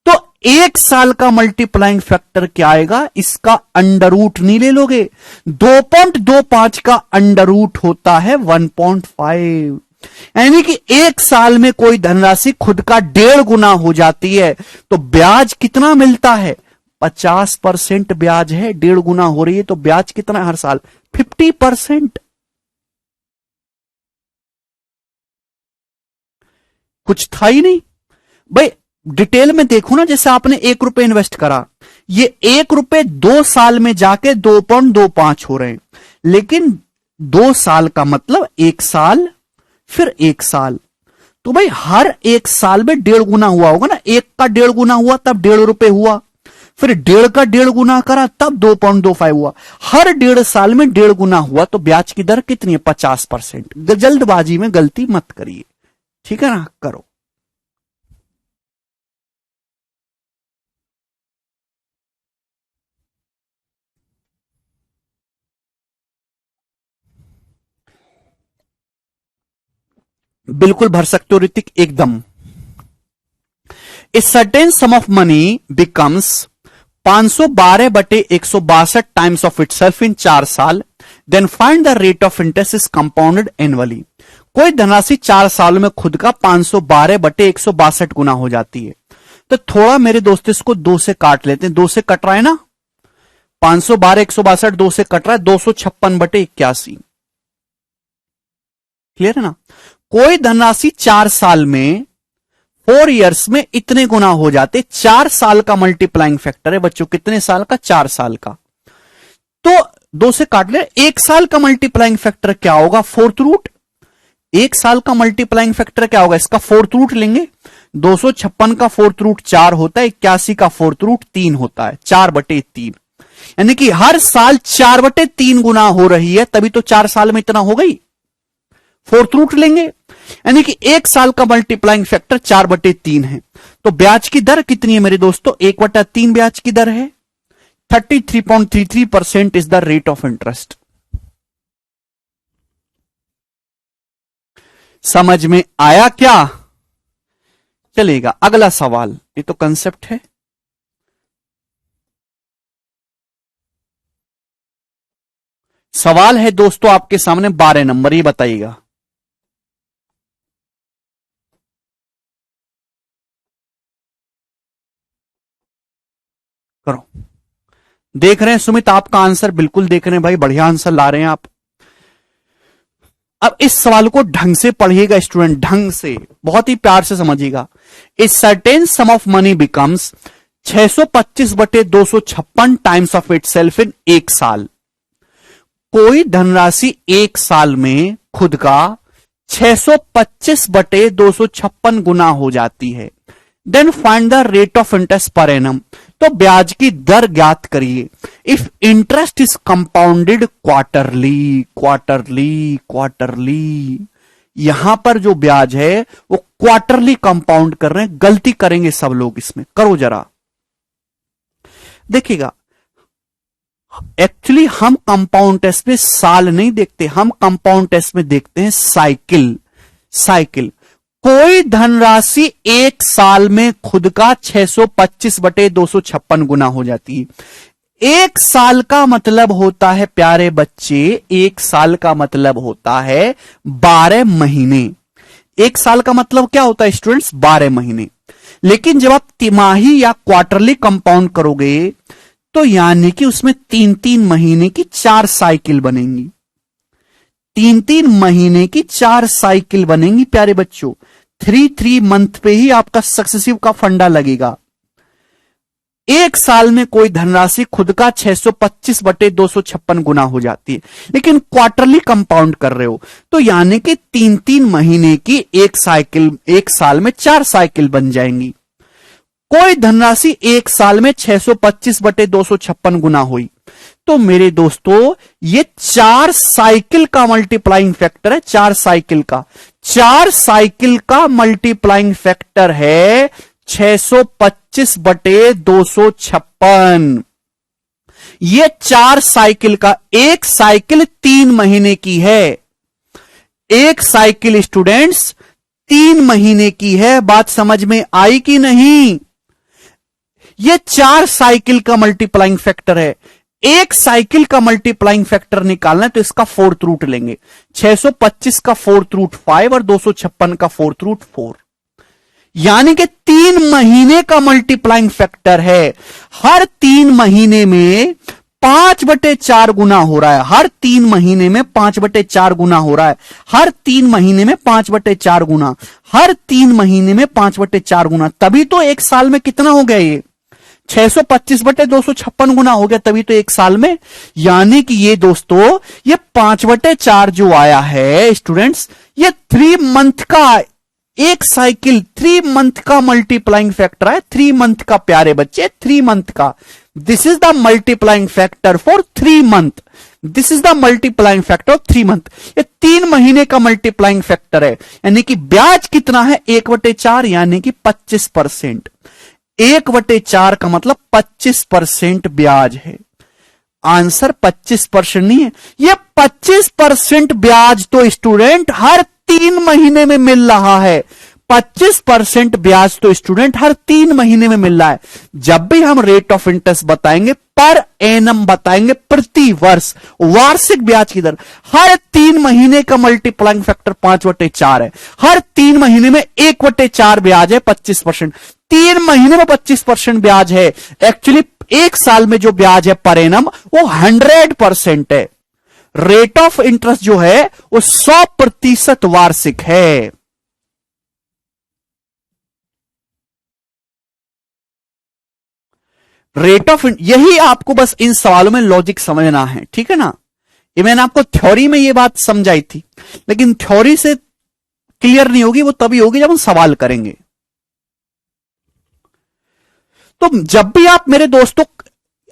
तो 1 साल का मल्टीप्लाइंग फैक्टर क्या आएगा? इसका अंडर रूट नहीं ले लोगे, 2.25 का अंडर रूट होता है 1.5, यानी कि 1 साल में कोई धनराशि खुद का 1.5 गुना हो जाती है तो ब्याज कितना मिलता है? 50% ब्याज है, 1.5 गुना हो रही है तो ब्याज कितना हर साल? 50%। कुछ था ही नहीं भाई। डिटेल में देखो ना, जैसे आपने 1 रुपए इन्वेस्ट करा, ये 1 रुपए 2 साल में जाके 2.25 हो रहे हैं, लेकिन 2 साल का मतलब 1 साल, फिर 1 साल। तो भाई हर 1 साल में 1.5 गुना हुआ होगा ना, 1 का 1.5 गुना हुआ तब 1.5 रुपए हुआ, फिर 1.5 का 1.5 गुना करा तब 2.25 हुआ। हर 1.5 साल में 1.5 गुना हुआ तो ब्याज की दर कितनी है? 50%। जल्दबाजी में गलती मत करिए, ठीक है ना? करो। बिल्कुल भर सकते हो ऋतिक, एकदम। A certain sum of money becomes 512/162 times of itself in 4 साल, then find the rate of interest is compounded annually. कोई धनराशि 4 साल में खुद का 512/162 गुना हो जाती है। तो थोड़ा मेरे दोस्त इसको 2 से काट लेते हैं। 2 से कट रहा है ना, 512/162 2 से कट रहा है, 256/81। क्लियर है ना? कोई धनराशि 4 साल में 4 इयर्स में इतने गुना हो जाते। 4 साल का मल्टीप्लाइंग फैक्टर है बच्चों, कितने साल का? 4 साल का। तो 2 से काट ले। 1 साल का मल्टीप्लाइंग फैक्टर क्या होगा? 4th root. 1 साल का मल्टीप्लाइंग फैक्टर क्या होगा? इसका 4th रूट लेंगे। 256 का 4th रूट 4 होता है, 81 का 4th रूट 3 होता है, 4/3। यानी कि हर साल 4/3 गुना हो रही है, तभी तो 4 साल में इतना हो गई। 4th रूट लेंगे, यानी कि 1 साल का मल्टीप्लाइंग फैक्टर 4/3 है। तो ब्याज की दर कितनी है मेरे दोस्तों? 1/3 ब्याज की दर है। 33.33% is the rate of interest. समझ में आया क्या? चलेगा अगला सवाल। ये तो कंसेप्ट है। सवाल है दोस्तों आपके सामने 12 नंबर, ये बताइएगा। करो। देख रहे हैं सुमित, आपका आंसर बिल्कुल देख रहे हैं भाई, बढ़िया आंसर ला रहे हैं आप। अब इस सवाल को ढंग से पढ़िएगा स्टूडेंट, ढंग से, बहुत ही प्यार से समझिएगा। ए certain sum of money becomes 625/256 times of it self in 1 साल। कोई धनराशि 1 साल में खुद का 625/256 गुना हो जाती है। Then find the rate of interest per annum. तो ब्याज की दर ज्ञात करिए। If interest is compounded quarterly, quarterly, quarterly, यहां पर जो ब्याज है वो क्वार्टरली कंपाउंड कर रहे हैं। गलती करेंगे सब लोग इसमें, करो जरा। देखिएगा, एक्चुअली हम कंपाउंड टेस्ट में साल नहीं देखते, हम कंपाउंड टेस्ट में देखते हैं साइकिल। साइकिल। कोई धनराशि 1 साल में खुद का 625/256 गुना हो जाती है। 1 साल का मतलब होता है प्यारे बच्चे, 1 साल का मतलब होता है 12 महीने। 1 साल का मतलब क्या होता है स्टूडेंट्स? 12 महीने। लेकिन जब आप तिमाही या क्वार्टरली कंपाउंड करोगे तो यानी कि उसमें 3-3 महीने की 4 साइकिल बनेंगी। 3-3 महीने की 4 साइकिल बनेंगी प्यारे बच्चों। 3-3 मंथ पे ही आपका सक्सेसिव का फंडा लगेगा। 1 साल में कोई धनराशि खुद का 625/256 गुना हो जाती है, लेकिन क्वार्टरली कंपाउंड कर रहे हो तो यानी कि 3-3 महीने की 1 साइकिल, 1 साल में 4 साइकिल बन जाएंगी। कोई धनराशि 1 साल में 625/256 गुना हुई तो मेरे दोस्तों ये 4 साइकिल का मल्टीप्लाइंग फैक्टर है। 4 साइकिल का, 4 साइकिल का मल्टीप्लाइंग फैक्टर है 625/256। ये 4 साइकिल का, 1 साइकिल 3 महीने की है। 1 साइकिल स्टूडेंट्स 3 महीने की है। बात समझ में आई कि नहीं? ये 4 साइकिल का मल्टीप्लाइंग फैक्टर है। 1 साइकिल का मल्टीप्लाइंग फैक्टर निकालना है तो इसका 4th रूट लेंगे। 625 का 4th रूट 5 और 256 का 4th रूट 4, यानी कि 3 महीने का मल्टीप्लाइंग फैक्टर है। हर 3 महीने में 5/4 गुना हो रहा है। हर 3 महीने में 5/4 गुना हो रहा है। हर 3 महीने में 5/4 गुना, हर 3 महीने में 5/4 गुना, तभी तो 1 साल में कितना हो गया? ये 625 बटे 256 गुना हो गया, तभी तो एक साल में। यानी कि ये दोस्तों, ये 5/4 जो आया है स्टूडेंट्स, ये 3 मंथ का, एक साइकिल 3 मंथ का मल्टीप्लाइंग फैक्टर है। 3 मंथ का प्यारे बच्चे, 3 मंथ का। This is the multiplying factor for 3 month. This is the multiplying factor of 3 month. ये 3 महीने का मल्टीप्लाइंग फैक्टर है। यानी कि ब्याज कितना है? 1/4, यानी कि 25%। 1/4 का मतलब 25% ब्याज है। आंसर 25% नहीं है, ये 25% ब्याज तो स्टूडेंट हर 3 महीने में मिल रहा है। 25% ब्याज तो स्टूडेंट हर 3 महीने में मिल रहा है। जब भी हम रेट ऑफ इंटरेस्ट बताएंगे, पर एनम बताएंगे, प्रति वर्ष वार्षिक ब्याज की दर। हर 3 महीने का मल्टीप्लाइंग फैक्टर 5/4 है। हर 3 महीने में 1/4 ब्याज है, 25%। 3 महीने में 25% ब्याज है। एक्चुअली एक साल में जो ब्याज है पर एनम, वो 100% है। रेट ऑफ इंटरेस्ट जो है वो 100% वार्षिक है। रेट ऑफ, यही आपको बस इन सवालों में लॉजिक समझना है, ठीक है ना। ये मैंने आपको थ्योरी में ये बात समझाई थी, लेकिन थ्योरी से क्लियर नहीं होगी, वो तभी होगी जब हम सवाल करेंगे। तो जब भी आप मेरे दोस्तों,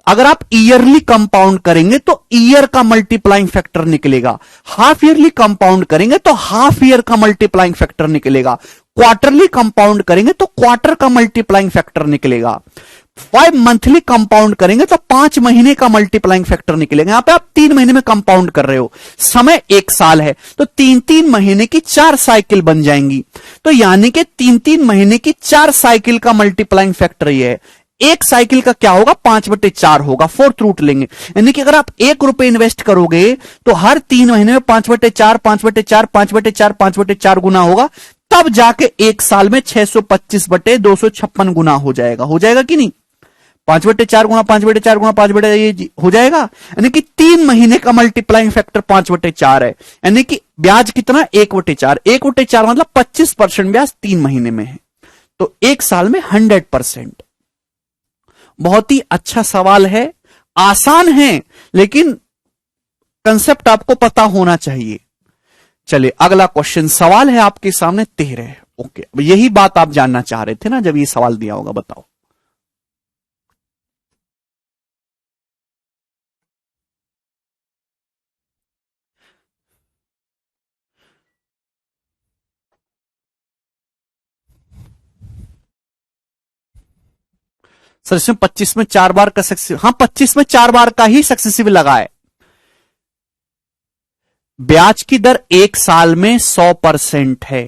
अगर आप ईयरली कंपाउंड करेंगे तो ईयर का मल्टीप्लाइंग फैक्टर निकलेगा। हाफ ईयरली कंपाउंड करेंगे तो हाफ ईयर का मल्टीप्लाइंग फैक्टर निकलेगा। क्वार्टरली कंपाउंड करेंगे तो क्वार्टर का मल्टीप्लाइंग फैक्टर निकलेगा। 5 मंथली कंपाउंड करेंगे तो 5 महीने का मल्टीप्लाइंग फैक्टर निकलेगा। यहां पे आप 3 महीने में कंपाउंड कर रहे हो, समय 1 साल है, तो 3-3 महीने की 4 साइकिल बन जाएंगी। तो यानी कि 3-3 महीने की 4 साइकिल का मल्टीप्लाइंग फैक्टर ये है। एक साइकिल का क्या होगा? 5/4 होगा, फोर्थ रूट लेंगे। यानी कि अगर आप 1 रुपए इन्वेस्ट करोगे तो हर 3 महीने में 5/4, 5/4, 5/4, 5/4 गुना होगा, तब जाके एक साल में 625/256 गुना हो जाएगा। हो जाएगा कि नहीं? 5/4 गुना 5/4 गुना 5/, ये हो जाएगा। यानी कि 3 महीने का मल्टीप्लाइंग फैक्टर 5/4 है। यानी कि ब्याज कितना? 1/4। 1/4 मतलब 25% ब्याज 3 महीने में है, तो एक साल में 100%। बहुत ही अच्छा सवाल है, आसान है, लेकिन कंसेप्ट आपको पता होना चाहिए। चलिए अगला क्वेश्चन, सवाल है आपके सामने 13। ओके, यही बात आप जानना चाह रहे थे ना जब ये सवाल दिया होगा, बताओ। सर इसमें 25 में 4 बार का सक्सेसिव, हाँ 25 में 4 बार का ही सक्सेसिव लगा है। ब्याज की दर एक साल में 100% है,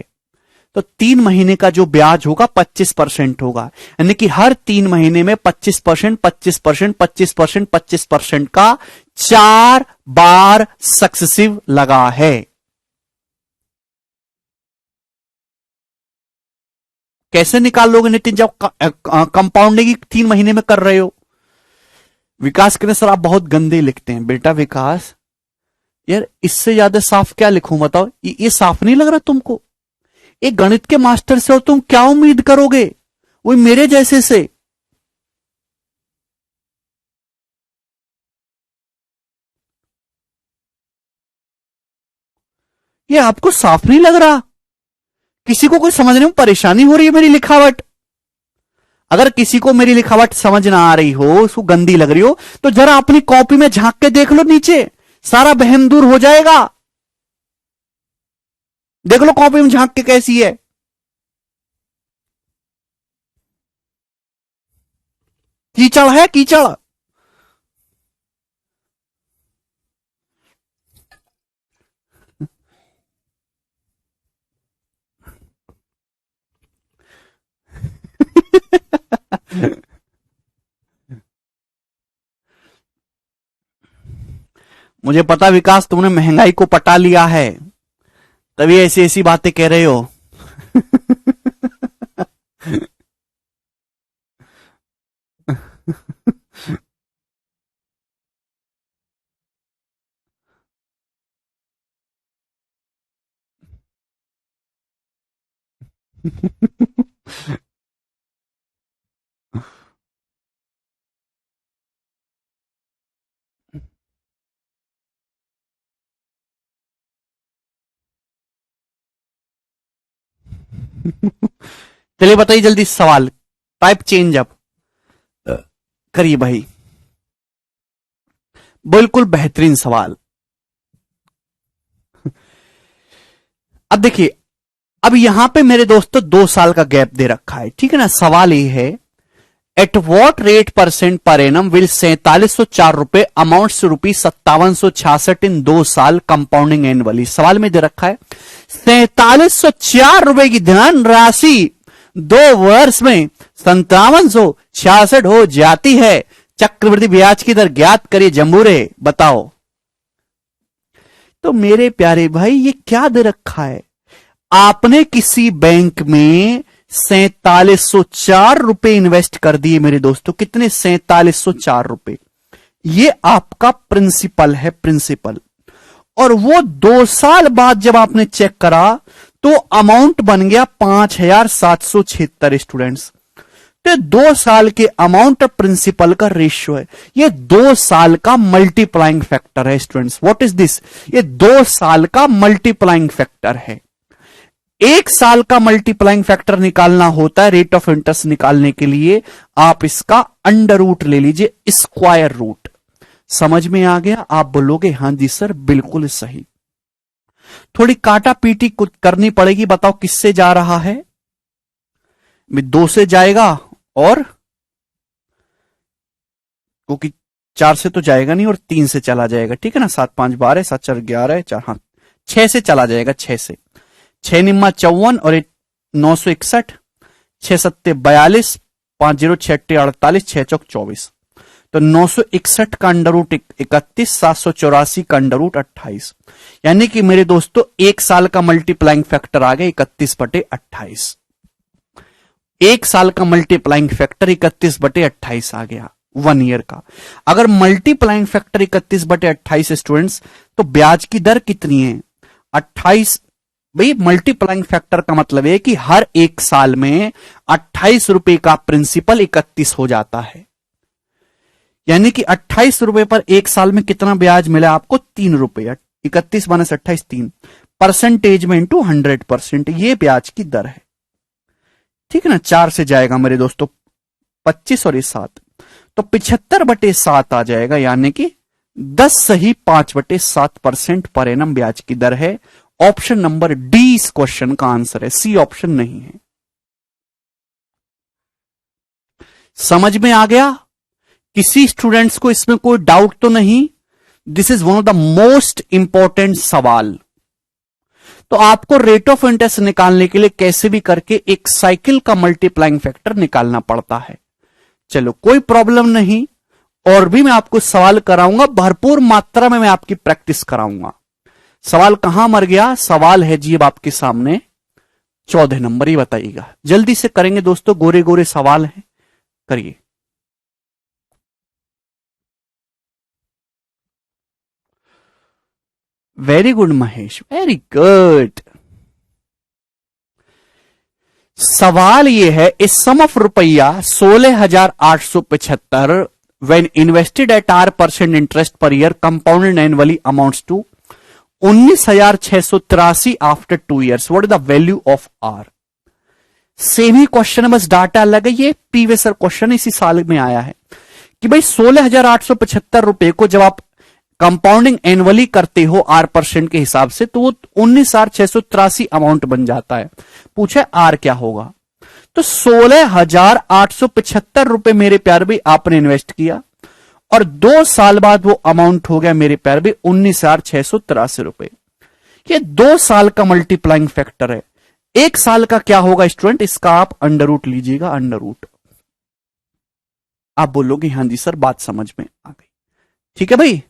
तो 3 महीने का जो ब्याज होगा 25% होगा। यानी कि हर 3 महीने में 25%, 25%, 25%, 25% का 4 बार सक्सेसिव लगा है। कैसे निकाल लोगे नितिन, जब कंपाउंडिंग 3 महीने में कर रहे हो? विकास करें सर, आप बहुत गंदे लिखते हैं बेटा विकास। यार इससे ज्यादा साफ क्या लिखूं बताओ? ये साफ नहीं लग रहा तुमको? एक गणित के मास्टर से हो, तुम क्या उम्मीद करोगे वो मेरे जैसे से? ये आपको साफ नहीं लग रहा? किसी को कोई समझने में परेशानी हो रही है मेरी लिखावट? अगर किसी को मेरी लिखावट समझ ना आ रही हो, उसको गंदी लग रही हो, तो जरा अपनी कॉपी में झांक के देख लो नीचे, सारा बहम दूर हो जाएगा। देख लो कॉपी में झांक के कैसी है। कीचड़ है, कीचड़। मुझे पता विकास, तुमने महंगाई को पटा लिया है, तभी ऐसी ऐसी बातें कह रहे हो। चलिए बताइए जल्दी सवाल, टाइप चेंज अप करिए भाई। बिल्कुल बेहतरीन सवाल। अब देखिए, अब यहां पे मेरे दोस्तों 2 साल का गैप दे रखा है, ठीक है ना। सवाल ये है, at what rate percent per annum will 4704 रुपए अमाउंट्स रुपी 5766 इन 2 साल कंपाउंडिंग एनुअली। सवाल में दे रखा है 4704 रुपए की धन राशि 2 वर्ष में 5766 हो जाती है। चक्रवृद्धि ब्याज की दर ज्ञात करिए जम्बूरे, बताओ। तो मेरे प्यारे भाई ये क्या दे रखा है, आपने किसी बैंक में 4704 रुपए इन्वेस्ट कर दिए मेरे दोस्तों। कितने? 4704 रुपए। ये आपका प्रिंसिपल है, प्रिंसिपल। और वो 2 साल बाद जब आपने चेक करा तो अमाउंट बन गया 5776 स्टूडेंट्स। तो 2 साल के अमाउंट ऑफ प्रिंसिपल का रेशियो है, ये 2 साल का मल्टीप्लाइंग फैक्टर है स्टूडेंट्स। What is this? ये 2 साल का मल्टीप्लाइंग फैक्टर है। 1 साल का मल्टीप्लाइंग फैक्टर निकालना होता है रेट ऑफ इंटरेस्ट निकालने के लिए, आप इसका अंडर रूट ले लीजिए, स्क्वायर रूट। समझ में आ गया? आप बोलोगे हां जी सर बिल्कुल सही। थोड़ी काटा पीटी कुछ करनी पड़ेगी, बताओ किससे जा रहा है? 2 से जाएगा, और क्योंकि 4 से तो जाएगा नहीं, और 3 से चला जाएगा, ठीक है ना। 7 5 12, 7 4 11, 4 हाँ 6 से चला जाएगा, 6 से। 6 निम्मा 54 और 961, 6 सत्ते 42, 5 0 6 48, 6 चौक 24। तो 961 का अंडर रूट 31, 784 का अंडर रूट 28। यानी कि मेरे दोस्तों 1 साल का मल्टीप्लाइंग फैक्टर आ गया 31/28। 1 साल का मल्टीप्लाइंग फैक्टर 31/28 आ गया 1 ईयर का। अगर मल्टीप्लाइंग फैक्टर 31/28 स्टूडेंट्स, तो ब्याज की दर कितनी है? 28। भाई मल्टीप्लाइंग फैक्टर का मतलब है कि हर 1 साल में 28 रुपए का प्रिंसिपल 31 हो जाता है। यानी कि 28 रुपए पर 1 साल में कितना ब्याज मिला आपको? 3 रुपए। 31 माइनस 28 3 परसेंटेज में इंटू 100%, ये ब्याज की दर है, ठीक है ना। 4 से जाएगा मेरे दोस्तों 25 और ये 7, तो 75/7 आ जाएगा। यानी कि 10 सही 5/7% पर एनम ब्याज की दर है। ऑप्शन नंबर डी इस क्वेश्चन का आंसर है, सी ऑप्शन नहीं है। समझ में आ गया? किसी स्टूडेंट्स को इसमें कोई डाउट तो नहीं? This is one of the most important सवाल। तो आपको रेट ऑफ इंटरेस्ट निकालने के लिए कैसे भी करके एक साइकिल का मल्टीप्लाइंग फैक्टर निकालना पड़ता है। चलो कोई प्रॉब्लम नहीं, और भी मैं आपको सवाल कराऊंगा, भरपूर मात्रा में मैं आपकी प्रैक्टिस कराऊंगा। सवाल कहां मर गया? सवाल है जी अब आपके सामने 14 नंबर, ही बताइएगा। जल्दी से करेंगे दोस्तों, गोरे गोरे सवाल हैं, करिए। Very good Mahesh, very good. सवाल यह है, इस सम ऑफ रुपया 16,875 when invested at R% interest per year compounded annually amounts to 19,683 after 2 years। What is the value of R? Same ही क्वेश्चन है, बस डाटा अलग है। ये प्रीवियस क्वेश्चन इसी साल में आया है कि भाई 16,875 रुपए को जब आप कंपाउंडिंग एनुअली करते हो R% के हिसाब से, तो वो 19,683 अमाउंट बन जाता है। पूछे R क्या होगा? तो 16,875 रुपए मेरे प्यार भाई आपने इन्वेस्ट किया, और 2 साल बाद वो अमाउंट हो गया मेरे प्यार भाई 19,683 रुपए। ये 2 साल का मल्टीप्लाइंग फैक्टर है। 1 साल का क्या होगा स्टूडेंट? इसका आप अंडर रूट लीजिएगा, अंडर रूट। आप बोलोगे हां जी सर बात समझ में आ गई, ठीक है भाई।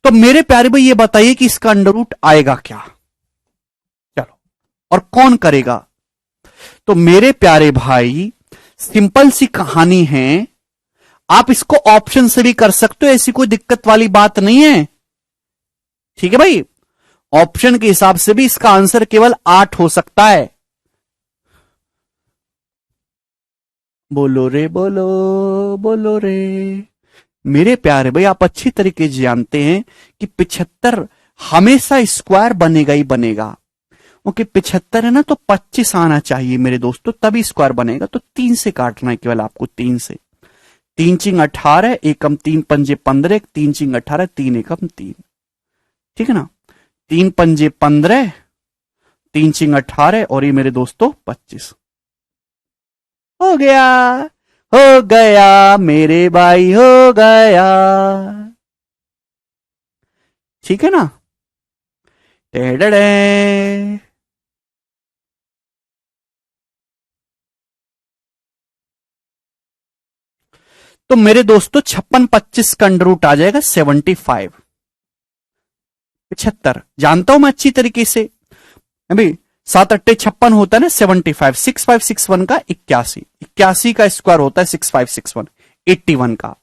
तो मेरे प्यारे भाई ये बताइए कि इसका अंडर रूट आएगा क्या? चलो, और कौन करेगा? तो मेरे प्यारे भाई सिंपल सी कहानी है, आप इसको ऑप्शन से भी कर सकते हो, ऐसी कोई दिक्कत वाली बात नहीं है, ठीक है भाई। ऑप्शन के हिसाब से भी इसका आंसर केवल 8 हो सकता है। बोलो रे बोलो, बोलो रे मेरे प्यारे भाई, आप अच्छी तरीके से जानते हैं कि 75 हमेशा स्क्वायर बनेगा ही बनेगा। ओके 75 है ना, तो 25 आना चाहिए मेरे दोस्तों, तभी स्क्वायर बनेगा। तो 3 से काटना है केवल आपको, 3 से। 3 चिंग 18, एकम 3 पंजे 15, 3 चिंग 18, 3 एकम 3, ठीक है ना। 3 पंजे 15, 3 चिंग 18 और ये मेरे दोस्तों 25। हो गया, हो गया मेरे भाई, हो गया, ठीक है ना। टेडड़े। तो मेरे दोस्तों 56 25 का अंडर रूट आ जाएगा 75। 75 जानता हूं मैं अच्छी तरीके से अभी। 7 अट्टे 56 होता है ना 75, 6561 का 81, 81 का स्क्वायर होता है 6561, 81 का,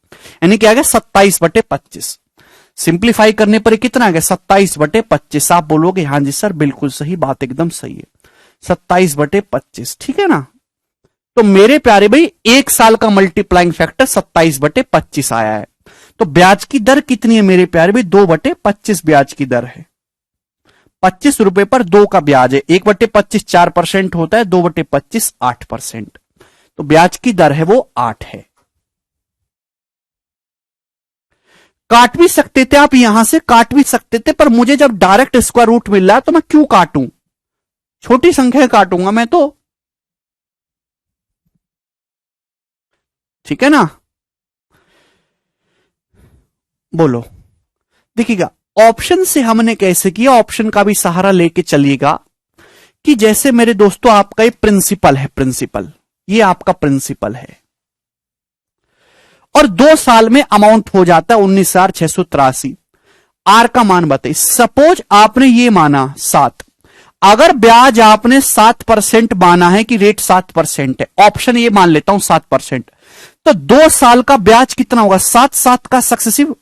यानी क्या आ गया 27/25। सिंप्लीफाई करने पर कितना आ गया 27/25। आप बोलोगे हाँ जी सर बिल्कुल सही बात, एकदम सही है, 27/25, ठीक है ना। तो मेरे प्यारे भाई 1 साल का मल्टीप्लाइंग फैक्टर 27/25 आया है। तो ब्याज की दर कितनी है मेरे प्यारे भाई, 2/25 ब्याज की दर है। 25 रुपए पर 2 का ब्याज है। 1/25 4% होता है, 2/25 8%। तो ब्याज की दर है वो 8 है। काट भी सकते थे आप, यहां से काट भी सकते थे, पर मुझे जब डायरेक्ट स्क्वायर रूट मिल रहा है तो मैं क्यों काटूं, छोटी संख्या काटूंगा मैं तो, ठीक है ना। बोलो, देखिएगा ऑप्शन से हमने कैसे किया, ऑप्शन का भी सहारा लेके चलिएगा कि जैसे मेरे दोस्तों आपका ये प्रिंसिपल है, प्रिंसिपल ये आपका प्रिंसिपल है और 2 साल में अमाउंट हो जाता है 19,683। आर का मान बताइए। सपोज आपने ये माना 7, अगर ब्याज आपने 7% माना है कि रेट 7% है, ऑप्शन ये मान लेता हूं 7%, तो 2 साल का ब्याज कितना होगा, 7 का सक्सेसिव,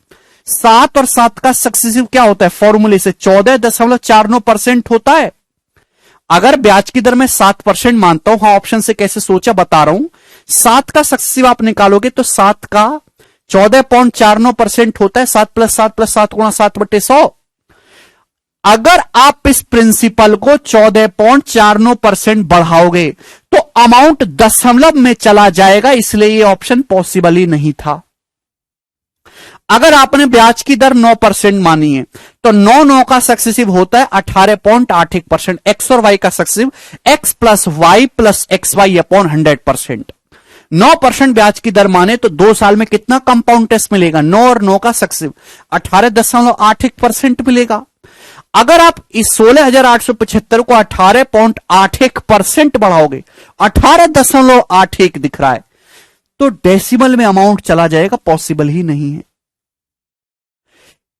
7 और 7 का सक्सेसिव क्या होता है फॉर्मूले से 14.49% होता है। अगर ब्याज की दर में 7% मानता हूं, हाँ ऑप्शन से कैसे सोचा बता रहा हूं, 7 का सक्सेसिव आप निकालोगे तो 7 का 14.49% होता है, 7 + 7 + 7 गुणा 7/100। अगर आप इस प्रिंसिपल को 14.49% बढ़ाओगे तो अमाउंट दशमलव में चला जाएगा, इसलिए यह ऑप्शन पॉसिबल ही नहीं था। अगर आपने ब्याज की दर 9% मानी है तो 9 का सक्सेसिव होता है 18.81%, एक्स और वाई का successive x + y + xy upon 100%। 9% ब्याज की दर माने तो 2 साल में कितना कंपाउंड टेस्ट मिलेगा, 9 और 9 का सक्सेसिव 18.81% मिलेगा। अगर आप इस 16,875 को 18.81% बढ़ाओगे, 18.81 दिख रहा है, तो डेसिमल में अमाउंट चला जाएगा, पॉसिबल ही नहीं है।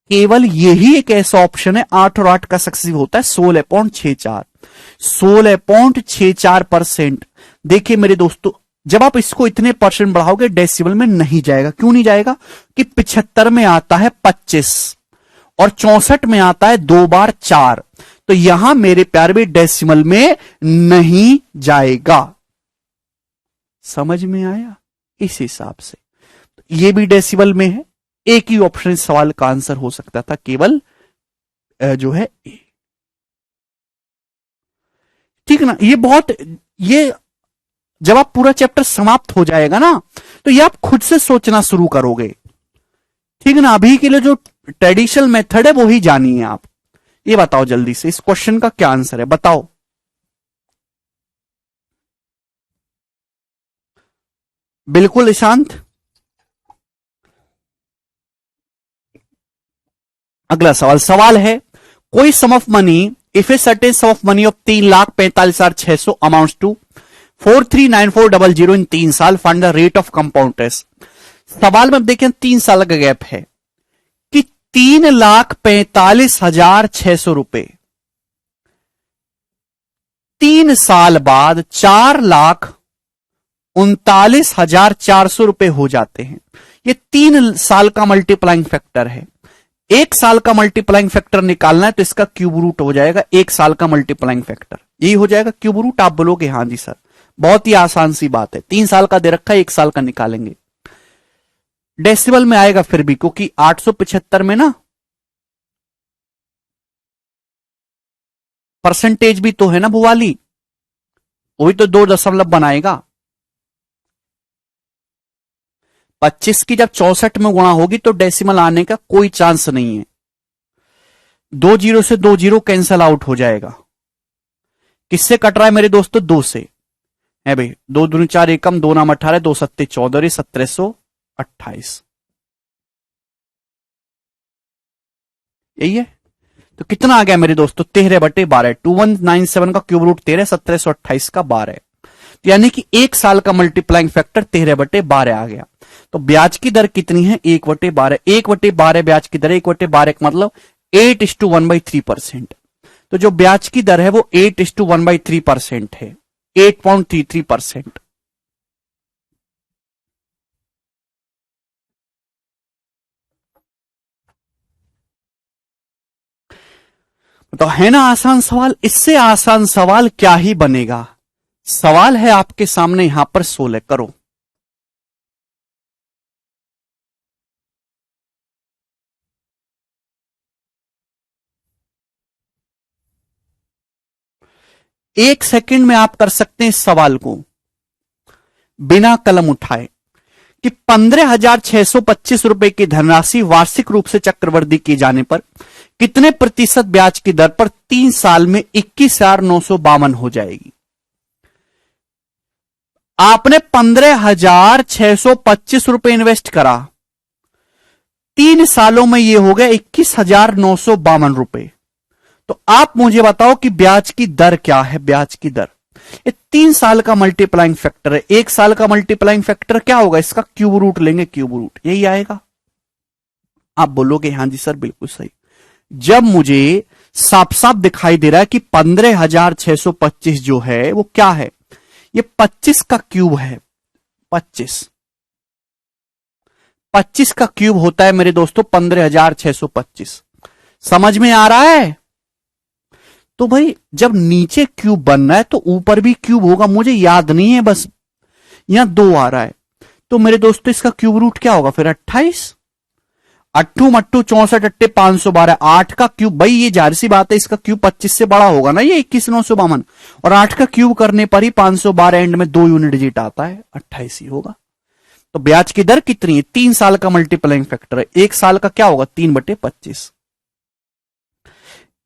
केवल यही एक ऐसा ऑप्शन है 8 और 8 का सक्सेसिव होता है 16.64, 16.64%। देखिए मेरे दोस्तों जब आप इसको इतने परसेंट बढ़ाओगे डेसिमल में नहीं जाएगा। क्यों नहीं जाएगा कि 75 में आता है 25 और 64 में आता है 2 बार 4, तो यहां मेरे प्यारे भी डेसिमल में नहीं जाएगा। समझ में आया, इस हिसाब से ये भी डेसिमल में है। एक ही ऑप्शन इस सवाल का आंसर हो सकता था, केवल जो है ए, ठीक ना। ये जब आप पूरा चैप्टर समाप्त हो जाएगा ना तो ये आप खुद से सोचना शुरू करोगे, ठीक है ना। अभी के लिए जो ट्रेडिशनल मेथड है वो ही जानिए आप। ये बताओ जल्दी से इस क्वेश्चन का क्या आंसर है, बताओ। बिल्कुल ईशांत। अगला सवाल है कोई sum of money, if a certain sum of money of 3,45,600 amounts to 439400 in 3 साल, find the rate of compound interest. सवाल में देखें 3 साल का गैप है कि 3,45,600 रुपए 3 साल बाद 4,39,400 रुपए हो जाते हैं। ये 3 साल का मल्टीप्लाइंग फैक्टर है। 1 साल का मल्टीप्लाइंग फैक्टर निकालना है तो इसका क्यूब रूट हो जाएगा 1 साल का मल्टीप्लाइंग फैक्टर, यही हो जाएगा क्यूब रूट। आप बोलोगे हाँ जी सर बहुत ही आसान सी बात है, 3 साल का दे रखा है 1 साल का निकालेंगे। डेसिमल में आएगा फिर भी, क्योंकि 875 में ना परसेंटेज भी तो है ना भुवाली, वो भी तो 2 दशमलव बनाएगा। 25 की जब 64 में गुणा होगी तो डेसिमल आने का कोई चांस नहीं है। 2 जीरो से 2 जीरो कैंसल आउट हो जाएगा। किससे कट रहा है मेरे दोस्तों? 2 से है भाई। 2 दूनी 4 एकम, 2 नाम 18, 2 सत्ते 14, 1728। यही है। तो कितना आ गया मेरे दोस्तों? 13/12। 2197 का क्यूब रूट 13, 1728 का 12। तो यानी कि 1 साल का मल्टीप्लाइंग फैक्टर 13/12 आ गया। तो ब्याज की दर कितनी है? 1/12। 1/12 ब्याज की दर, 1/12 का मतलब 8:1/3%। तो जो ब्याज की दर है वो 8:1/3% है, 8.33%। तो है ना आसान सवाल? इससे आसान सवाल क्या ही बनेगा। सवाल है आपके सामने यहां पर 16, करो। एक सेकंड में आप कर सकते हैं इस सवाल को बिना कलम उठाए कि 15,625 रुपए की धनराशि वार्षिक रूप से चक्रवृद्धि किए जाने पर कितने प्रतिशत ब्याज की दर पर 3 साल में 21,952 हो जाएगी। आपने 15,625 रुपए इन्वेस्ट करा, 3 सालों में यह हो गया 21,952 रुपए। तो आप मुझे बताओ कि ब्याज की दर क्या है? ब्याज की दर ये 3 साल का मल्टीप्लाइंग फैक्टर है। 1 साल का मल्टीप्लाइंग फैक्टर क्या होगा? इसका क्यूब रूट लेंगे, क्यूब रूट यही आएगा। आप बोलोगे हां जी सर बिल्कुल सही। जब मुझे साफ साफ दिखाई दे रहा है कि 15,625 जो है वो क्या है? ये 25 का क्यूब है। 25 का क्यूब होता है मेरे दोस्तों 15,625। समझ में आ रहा है? तो भाई जब नीचे क्यूब बन रहा है तो ऊपर भी क्यूब होगा। मुझे याद नहीं है, बस यहां 2 आ रहा है। तो मेरे दोस्तों इसका क्यूब रूट क्या होगा फिर? 28। 8 मट्टू 64 अट्टे 512। 8 का क्यूब, भाई ये जाहिर सी बात है इसका क्यूब 25 से बड़ा होगा ना, ये 21,952। और 8 का क्यूब करने पर ही 512 एंड में 2 यूनिट डिजिट आता है, 28 ही होगा। तो ब्याज की दर कितनी है? 3 साल का मल्टीप्लाइंग फैक्टर है। 1 साल का क्या होगा? 3/25।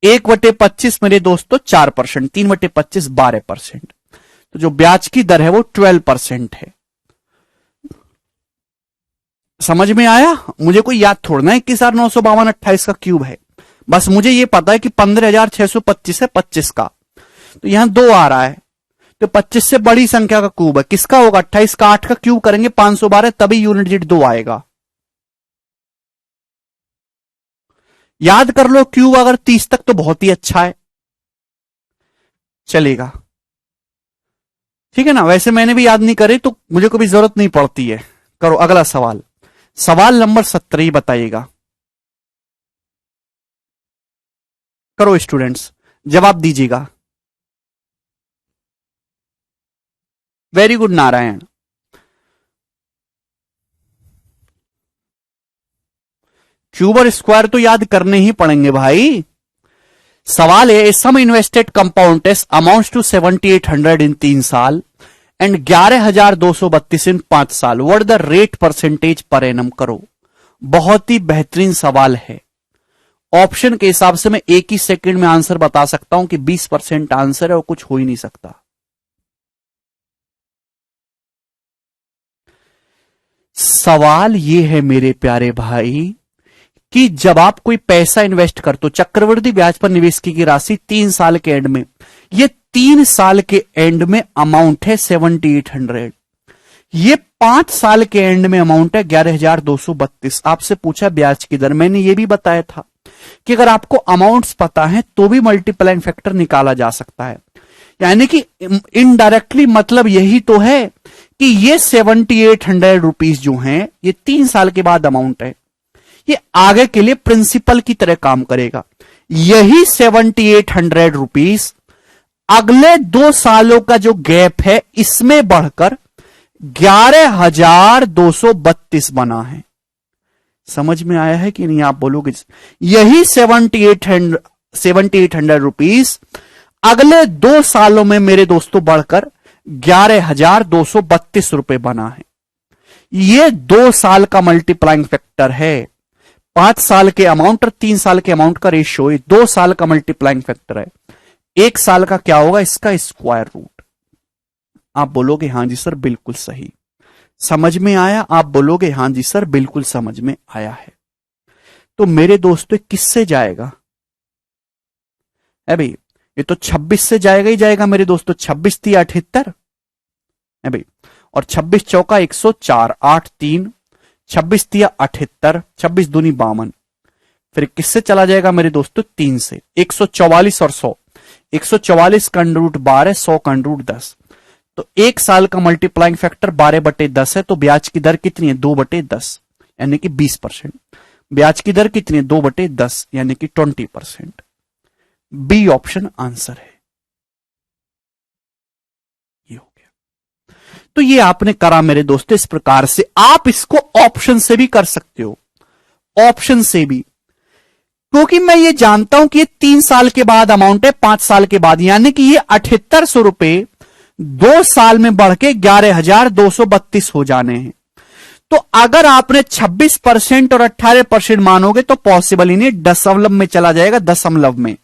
1/25 मेरे दोस्तों 4%, 3/25 12%। तो जो ब्याज की दर है वो 12% है। समझ में आया? मुझे कोई याद थोड़ना है 21,952 28 का क्यूब है, बस मुझे ये पता है कि 15,625 है 25 का। तो यहां 2 आ रहा है, तो 25 से बड़ी संख्या का क्यूब है। किसका होगा? 28 का। 8 का क्यूब करेंगे 512, तभी यूनिट डिजिट 2 आएगा। याद कर लो क्यूब अगर 30 तक तो बहुत ही अच्छा है, चलेगा। ठीक है ना? वैसे मैंने भी याद नहीं करे तो मुझे कोई जरूरत नहीं पड़ती है। करो अगला सवाल। सवाल नंबर 17 बताइएगा। करो स्टूडेंट्स, जवाब दीजिएगा। Very good Narayan. क्यूब और स्क्वायर तो याद करने ही पड़ेंगे भाई। सवाल है sum invested compound interest amounts to 7,800 in 3 साल एंड 11,232 इन 5 साल। What the rate percentage per annum? करो। बहुत ही बेहतरीन सवाल है। ऑप्शन के हिसाब से मैं एक ही सेकंड में आंसर बता सकता हूं कि 20% आंसर है और कुछ हो ही नहीं सकता। सवाल यह है मेरे प्यारे भाई कि जब आप कोई पैसा इन्वेस्ट करते हो, चक्रवृद्धि ब्याज पर निवेश की गई राशि 3 साल के एंड में, ये 3 साल के एंड में अमाउंट है 7,800। ये 5 साल के एंड में अमाउंट है 11,232। आपसे पूछा ब्याज की दर, मैंने ये भी बताया था कि अगर आपको अमाउंट्स पता है तो भी मल्टीप्लाइंग फैक्टर निकाला जा सकता है। यानी कि इनडायरेक्टली मतलब यही तो है कि ये 7,800 रुपीज जो हैं ये 3 साल के बाद अमाउंट है, ये आगे के लिए प्रिंसिपल की तरह काम करेगा। यही 7,800 रुपीज अगले 2 सालों का जो गैप है इसमें बढ़कर 11,232 बना है। समझ में आया है कि नहीं? आप बोलोगे यही 7,800 रुपीज अगले 2 सालों में मेरे दोस्तों बढ़कर 11,232 रुपए बना है। ये 2 साल का मल्टीप्लाइंग फैक्टर है। 5 साल के अमाउंट और 3 साल के अमाउंट का रेशियो, ये 2 साल का मल्टीप्लाइंग फैक्टर है। 1 साल का क्या होगा? इसका स्क्वायर रूट। आप बोलोगे हां जी सर बिल्कुल सही, समझ में आया? आप बोलोगे हां जी सर बिल्कुल समझ में आया है। तो मेरे दोस्तों किससे जाएगा? है भाई, ये तो 26 से जाएगा ही जाएगा मेरे दोस्तों। 26 थी 78 है भाई, और 26 चौका 104, 8 3, 26 दिया 78, 26 दूनी 52। फिर किससे चला जाएगा मेरे दोस्तों? 3 से। 144 और 100, 144 का अंडर रूट 12, 100 का अंडर रूट 10। तो 1 साल का मल्टीप्लाइंग फैक्टर 12/10 है। तो ब्याज की दर कितनी है? 2/10 यानी कि 20%। ब्याज की दर कितनी है? 2/10 यानी कि 20%। बी ऑप्शन आंसर है। ये हो गया। तो ये आपने करा मेरे दोस्तों इस प्रकार से। आप इसको ऑप्शन से भी कर सकते हो, ऑप्शन से भी, क्योंकि मैं ये जानता हूं कि ये 3 साल के बाद अमाउंट है, 5 साल के बाद, यानी कि ये 7800 रुपए 2 साल में बढ़ के 11,232 हो जाने हैं। तो अगर आपने 26% और 18% मानोगे तो पॉसिबल ही नहीं, दशमलव में चला जाएगा, दशमलव में।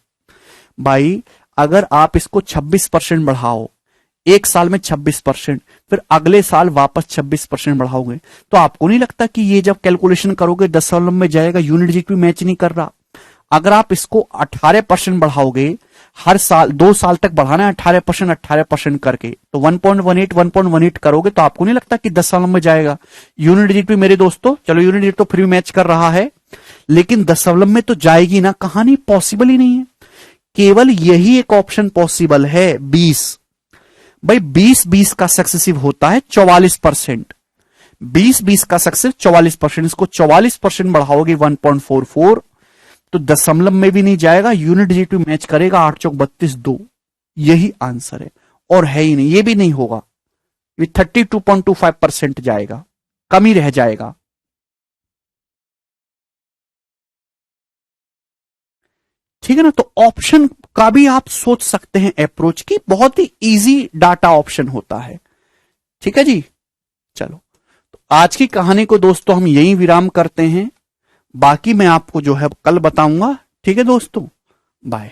भाई अगर आप इसको 26% बढ़ाओ, 1 साल में 26%, फिर अगले साल वापस 26% बढ़ाओगे, तो आपको नहीं लगता कि ये जब कैलकुलेशन करोगे दशमलव में जाएगा? यूनिट डिजिट भी मैच नहीं कर रहा। अगर आप इसको 18% बढ़ाओगे, हर साल 2 साल तक बढ़ाना है 18% करके, तो 1.18 करोगे तो आपको नहीं लगता कि दशमलव में जाएगा? यूनिट डिजिट भी मेरे दोस्तों, चलो यूनिट डिजिट तो फिर भी मैच कर रहा है, लेकिन दशमलव में तो जाएगी ना? कहानी पॉसिबल ही नहीं है। केवल यही एक ऑप्शन पॉसिबल है, 20। भाई 20-20 का सक्सेसिव होता है 44%। 20-20 का सक्सेसिव 44%। इसको 44% बढ़ाओगे 1.44, तो दशमलव में भी नहीं जाएगा, यूनिट डिजिट भी मैच करेगा, 8 चौक 32 2। यही आंसर है, और है ही नहीं, ये भी नहीं होगा। ये 32.25% जाएगा, कम ही रह जाएगा। ठीक है ना? तो ऑप्शन का भी आप सोच सकते हैं अप्रोच की, बहुत ही इजी डाटा ऑप्शन होता है। ठीक है जी, चलो तो आज की कहानी को दोस्तों हम यहीं विराम करते हैं। बाकी मैं आपको जो है कल बताऊंगा। ठीक है दोस्तों, बाय।